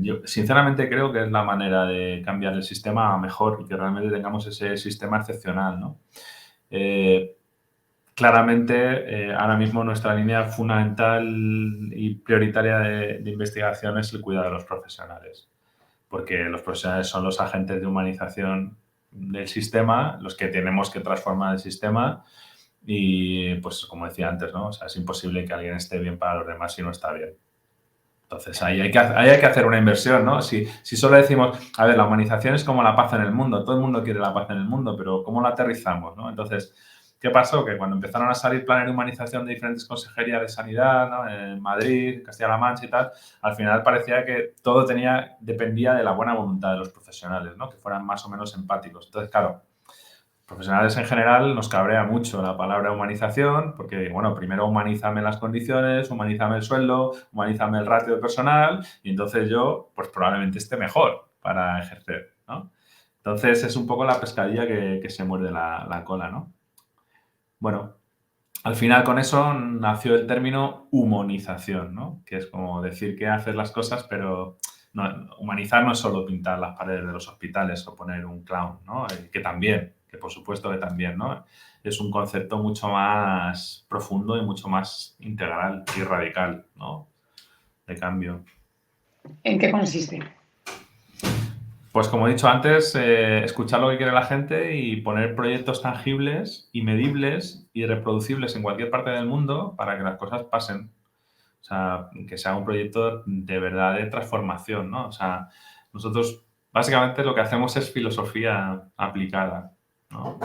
yo sinceramente creo que es la manera de cambiar el sistema a mejor y que realmente tengamos ese sistema excepcional, ¿no? Claramente, ahora mismo nuestra línea fundamental y prioritaria de investigación es el cuidado de los profesionales, porque los profesionales son los agentes de humanización del sistema, los que tenemos que transformar el sistema y, pues, como decía antes, ¿no? O sea, es imposible que alguien esté bien para los demás si no está bien. Entonces, ahí hay que hacer una inversión, ¿no? Si solo decimos, a ver, la humanización es como la paz en el mundo, todo el mundo quiere la paz en el mundo, pero ¿cómo la aterrizamos, no? Entonces, ¿qué pasó? Que cuando empezaron a salir planes de humanización de diferentes consejerías de sanidad, ¿no? En Madrid, Castilla-La Mancha y tal, al final parecía que todo dependía de la buena voluntad de los profesionales, ¿no? Que fueran más o menos empáticos. Entonces, claro, profesionales en general nos cabrea mucho la palabra humanización, porque, bueno, primero humanízame las condiciones, humanízame el sueldo, humanízame el ratio de personal, y entonces yo, pues probablemente esté mejor para ejercer, ¿no? Entonces es un poco la pescadilla que se muerde la cola, ¿no? Bueno, al final con eso nació el término humanización, ¿no? Que es como decir que haces las cosas, pero humanizar no es solo pintar las paredes de los hospitales o poner un clown, ¿no? Que también, que por supuesto que también, ¿no? Es un concepto mucho más profundo y mucho más integral y radical, ¿no? De cambio. ¿En qué consiste? Pues como he dicho antes, escuchar lo que quiere la gente y poner proyectos tangibles y medibles y reproducibles en cualquier parte del mundo para que las cosas pasen. O sea, que sea un proyecto de verdad de transformación, ¿no? O sea, nosotros básicamente lo que hacemos es filosofía aplicada, ¿no?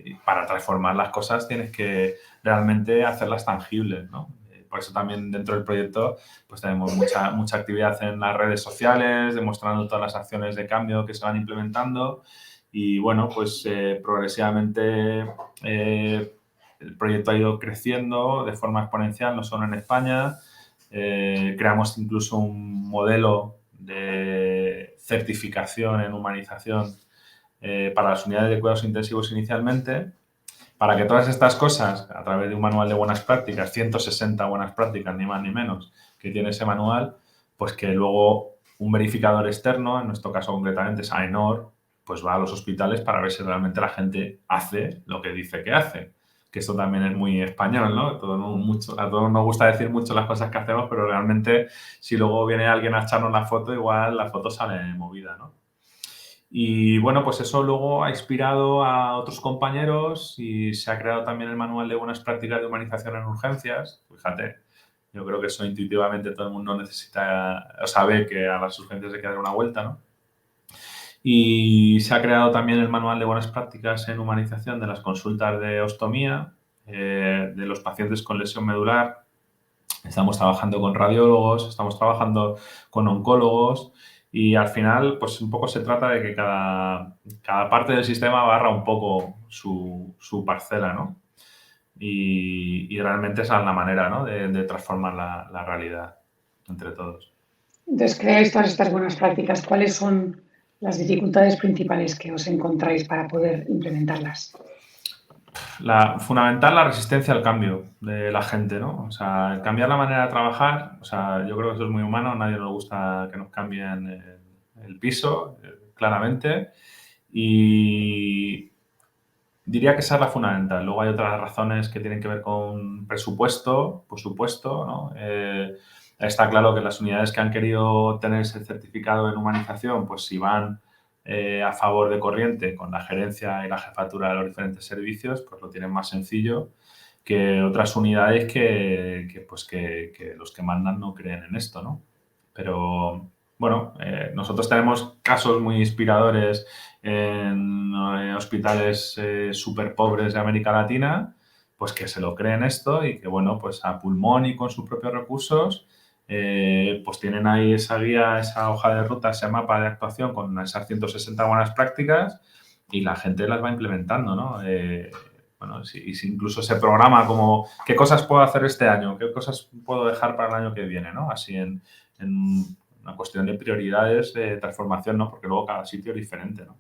Y para transformar las cosas tienes que realmente hacerlas tangibles, ¿no? Por eso también dentro del proyecto pues tenemos mucha actividad en las redes sociales, demostrando todas las acciones de cambio que se van implementando y bueno, pues progresivamente el proyecto ha ido creciendo de forma exponencial, no solo en España. Creamos incluso un modelo de certificación en humanización para las unidades de cuidados intensivos inicialmente, para que todas estas cosas, a través de un manual de buenas prácticas, 160 buenas prácticas, ni más ni menos, que tiene ese manual, pues que luego un verificador externo, en nuestro caso concretamente es AENOR, pues va a los hospitales para ver si realmente la gente hace lo que dice que hace. Que esto también es muy español, ¿no? A todos nos gusta decir mucho las cosas que hacemos, pero realmente si luego viene alguien a echarnos la foto, igual la foto sale movida, ¿no? Y bueno, pues eso luego ha inspirado a otros compañeros y se ha creado también el manual de buenas prácticas de humanización en urgencias. Fíjate, yo creo que eso intuitivamente todo el mundo necesita o sabe que a las urgencias hay que dar una vuelta, ¿no? Y se ha creado también el manual de buenas prácticas en humanización de las consultas de ostomía, de los pacientes con lesión medular estamos trabajando con radiólogos, estamos trabajando con oncólogos y al final, pues un poco se trata de que cada parte del sistema barra un poco su parcela, ¿no? Y realmente esa es la manera, ¿no? de transformar la realidad entre todos. Entonces, creáis todas estas buenas prácticas. ¿Cuáles son las dificultades principales que os encontráis para poder implementarlas? Fundamental la resistencia al cambio de la gente, ¿no? O sea, el cambiar la manera de trabajar, o sea, yo creo que eso es muy humano, a nadie nos gusta que nos cambien el piso, claramente, y diría que esa es la fundamental. Luego hay otras razones que tienen que ver con presupuesto, por supuesto, ¿no? Está claro que las unidades que han querido tener ese certificado en humanización, pues si van a favor de corriente con la gerencia y la jefatura de los diferentes servicios, pues lo tienen más sencillo que otras unidades que los que mandan no creen en esto, ¿no? Pero bueno, nosotros tenemos casos muy inspiradores en hospitales súper pobres de América Latina, pues que se lo creen esto y que, bueno, pues a pulmón y con sus propios recursos, pues tienen ahí esa guía, esa hoja de ruta, ese mapa de actuación con esas 160 buenas prácticas y la gente las va implementando, ¿no? Bueno, si incluso se programa como qué cosas puedo hacer este año, qué cosas puedo dejar para el año que viene, ¿no? Así en una cuestión de prioridades de transformación, ¿no? Porque luego cada sitio es diferente, ¿no?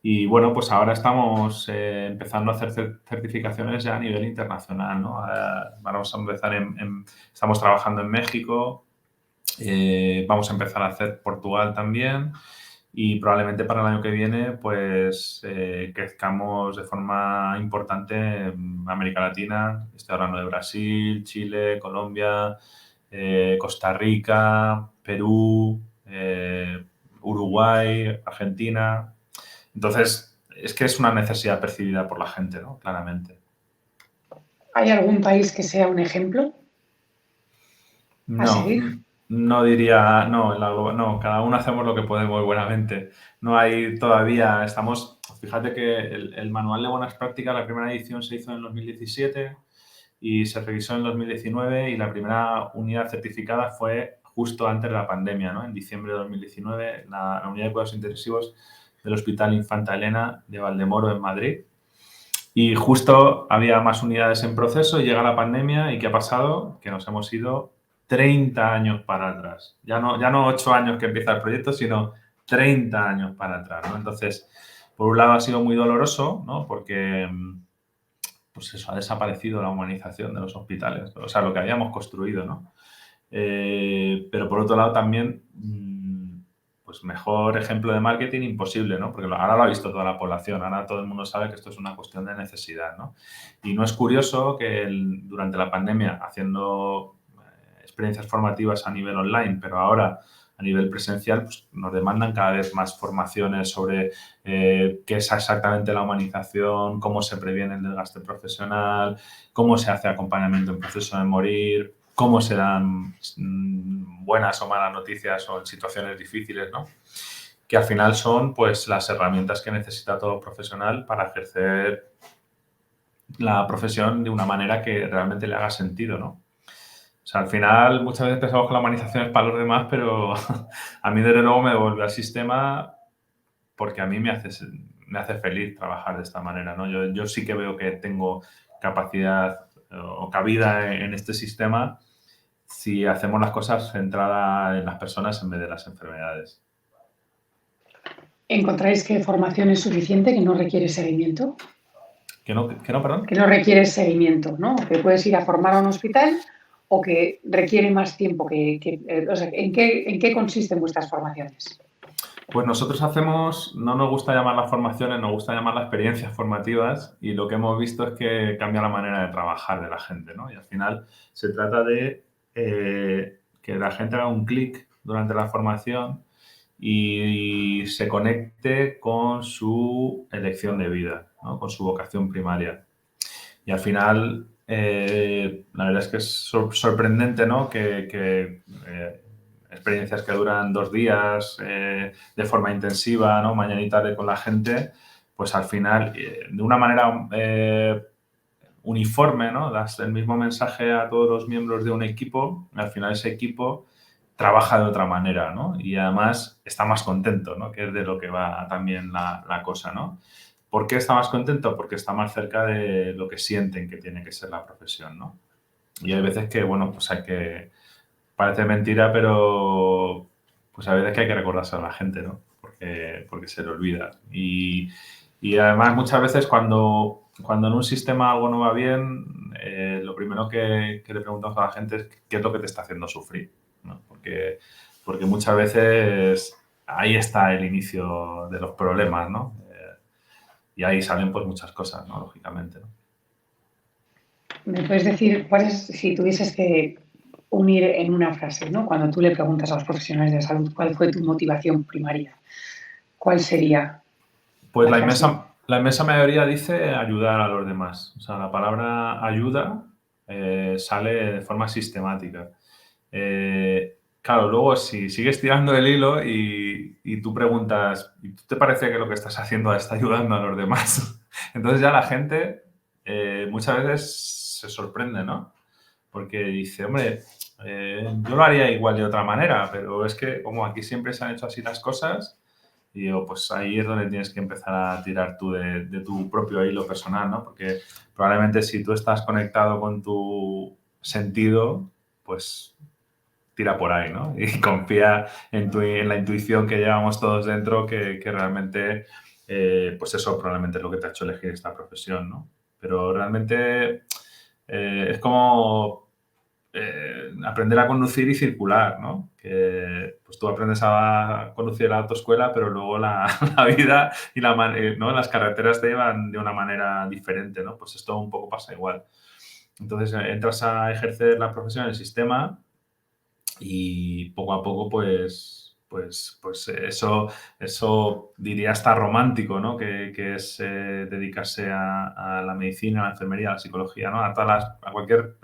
Y bueno, pues ahora estamos empezando a hacer certificaciones ya a nivel internacional, ¿no? Ahora vamos a empezar estamos trabajando en México, vamos a empezar a hacer Portugal también y probablemente para el año que viene pues crezcamos de forma importante en América Latina. Estoy hablando de Brasil, Chile, Colombia, Costa Rica, Perú, Uruguay, Argentina. Entonces, es que es una necesidad percibida por la gente, ¿no? Claramente. ¿Hay algún país que sea un ejemplo a No, seguir? no diría, no, no, cada uno hacemos lo que podemos buenamente. No hay todavía, fíjate que el manual de buenas prácticas, la primera edición se hizo en 2017 y se revisó en 2019 y la primera unidad certificada fue justo antes de la pandemia, ¿no? En diciembre de 2019, la unidad de cuidados intensivos del Hospital Infanta Elena de Valdemoro en Madrid. Y justo había más unidades en proceso y llega la pandemia y ¿qué ha pasado? Que nos hemos ido 30 años para atrás. Ya no 8 años que empieza el proyecto, sino 30 años para atrás, ¿no? Entonces, por un lado ha sido muy doloroso, ¿no? Porque, pues eso, ha desaparecido la humanización de los hospitales, o sea, lo que habíamos construido, ¿no? Pero por otro lado también, pues mejor ejemplo de marketing imposible, ¿no? Porque ahora lo ha visto toda la población, ahora todo el mundo sabe que esto es una cuestión de necesidad, ¿no? Y no es curioso que durante la pandemia, haciendo experiencias formativas a nivel online, pero ahora a nivel presencial, pues nos demandan cada vez más formaciones sobre qué es exactamente la humanización, cómo se previene el desgaste profesional, cómo se hace acompañamiento en proceso de morir, cómo se dan buenas o malas noticias o en situaciones difíciles, ¿no? Que al final son pues las herramientas que necesita todo profesional para ejercer la profesión de una manera que realmente le haga sentido, ¿no? O sea, al final muchas veces pensamos que la humanización es para los demás, pero a mí desde luego me devuelve al sistema porque a mí me hace feliz trabajar de esta manera, ¿no? Yo sí que veo que tengo capacidad o cabida en este sistema si hacemos las cosas centradas en las personas en vez de las enfermedades. ¿Encontráis que formación es suficiente, que no requiere seguimiento? Perdón? Que no requiere seguimiento, ¿no? Que puedes ir a formar a un hospital o que requiere más tiempo. O sea, ¿en qué consisten vuestras formaciones? Pues nosotros no nos gusta llamar las formaciones, nos gusta llamar las experiencias formativas y lo que hemos visto es que cambia la manera de trabajar de la gente, ¿no? Y al final se trata de que la gente haga un clic durante la formación y se conecte con su elección de vida, ¿no? Con su vocación primaria. Y al final, la verdad es que es sorprendente, ¿no? Que experiencias que duran 2 días de forma intensiva, ¿no? Mañana y tarde con la gente, pues al final, de una manera uniforme, ¿no? Das el mismo mensaje a todos los miembros de un equipo, al final ese equipo trabaja de otra manera, ¿no? Y además está más contento, ¿no? Que es de lo que va también la cosa, ¿no? ¿Por qué está más contento? Porque está más cerca de lo que sienten que tiene que ser la profesión, ¿no? Y hay veces que, bueno, pues hay que... Parece mentira, pero pues a veces que hay que recordárselo a la gente, ¿no? Porque se le olvida. Y además muchas veces cuando en un sistema algo no va bien, lo primero que le preguntamos a la gente es qué es lo que te está haciendo sufrir, ¿no? Porque muchas veces ahí está el inicio de los problemas, ¿no? Y ahí salen pues muchas cosas, ¿no? Lógicamente, ¿no? ¿Me puedes decir cuál es, si tuvieses que unir en una frase, ¿no? Cuando tú le preguntas a los profesionales de salud cuál fue tu motivación primaria, ¿cuál sería Pues la frase? la inmensa mayoría dice ayudar a los demás. O sea, la palabra ayuda sale de forma sistemática. Claro, luego si sigues tirando el hilo y tú preguntas, ¿y tú te parece que lo que estás haciendo está ayudando a los demás? Entonces ya la gente muchas veces se sorprende, ¿no? Porque dice, hombre, yo lo haría igual de otra manera, pero es que como aquí siempre se han hecho así las cosas, y digo, pues ahí es donde tienes que empezar a tirar tú de tu propio hilo personal, ¿no? Porque probablemente si tú estás conectado con tu sentido, pues tira por ahí, ¿no? Y confía en la intuición que llevamos todos dentro, que realmente, pues eso probablemente es lo que te ha hecho elegir esta profesión, ¿no? Pero realmente es como aprender a conducir y circular, ¿no? Que pues tú aprendes a conducir la autoescuela, pero luego la vida y ¿no? Las carreteras te llevan de una manera diferente, ¿no? Pues esto un poco pasa igual. Entonces entras a ejercer la profesión en el sistema y poco a poco, pues eso diría hasta romántico, ¿no? Que es dedicarse a la medicina, a la enfermería, a la psicología, ¿no? A cualquier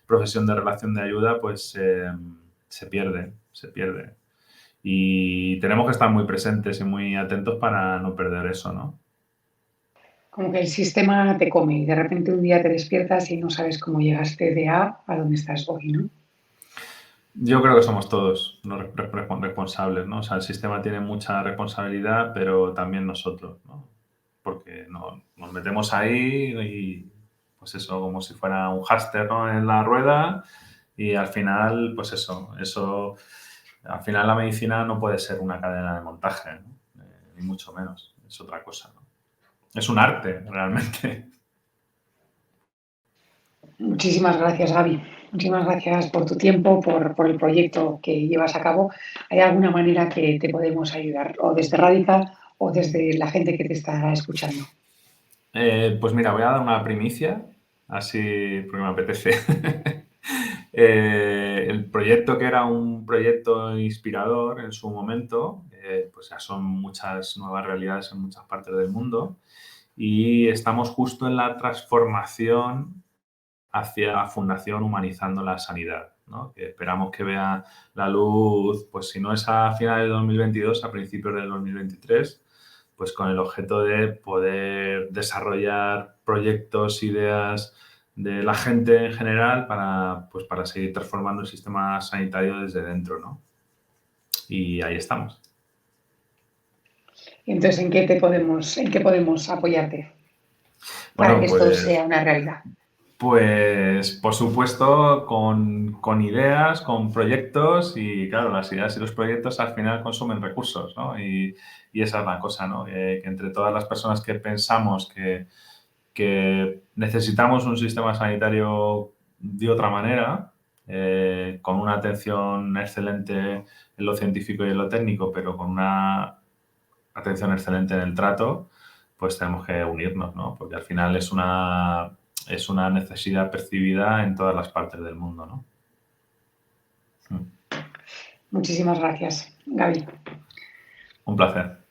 profesión de relación de ayuda, pues se pierde, se pierde. Y tenemos que estar muy presentes y muy atentos para no perder eso, ¿no? Como que el sistema te come y de repente un día te despiertas y no sabes cómo llegaste de A donde estás hoy, ¿no? Yo creo que somos todos los responsables, ¿no? O sea, el sistema tiene mucha responsabilidad, pero también nosotros, ¿no? Porque nos metemos ahí y, pues eso, como si fuera un hámster, ¿no? En la rueda y al final, pues eso, al final la medicina no puede ser una cadena de montaje, ¿no? Ni mucho menos, es otra cosa, ¿no? Es un arte, realmente. Muchísimas gracias, Gaby. Muchísimas gracias por tu tiempo, por el proyecto que llevas a cabo. ¿Hay alguna manera que te podemos ayudar? O desde Radica o desde la gente que te está escuchando. Pues mira, voy a dar una primicia, así porque me apetece. El proyecto que era un proyecto inspirador en su momento, pues ya son muchas nuevas realidades en muchas partes del mundo y estamos justo en la transformación hacia Fundación Humanizando la Sanidad, ¿no? Que esperamos que vea la luz, pues si no es a finales de 2022, a principios de 2023, pues con el objeto de poder desarrollar proyectos, ideas de la gente en general pues para seguir transformando el sistema sanitario desde dentro, ¿no? Y ahí estamos. Entonces, en qué podemos apoyarte para que Bueno, esto pues sea una realidad? Pues, por supuesto, con ideas, con proyectos y, claro, las ideas y los proyectos al final consumen recursos, ¿no? Y esa es la cosa, ¿no? Que entre todas las personas que pensamos que necesitamos un sistema sanitario de otra manera, con una atención excelente en lo científico y en lo técnico, pero con una atención excelente en el trato, pues tenemos que unirnos, ¿no? Porque al final es una necesidad percibida en todas las partes del mundo, ¿no? Muchísimas gracias, Gaby. Un placer.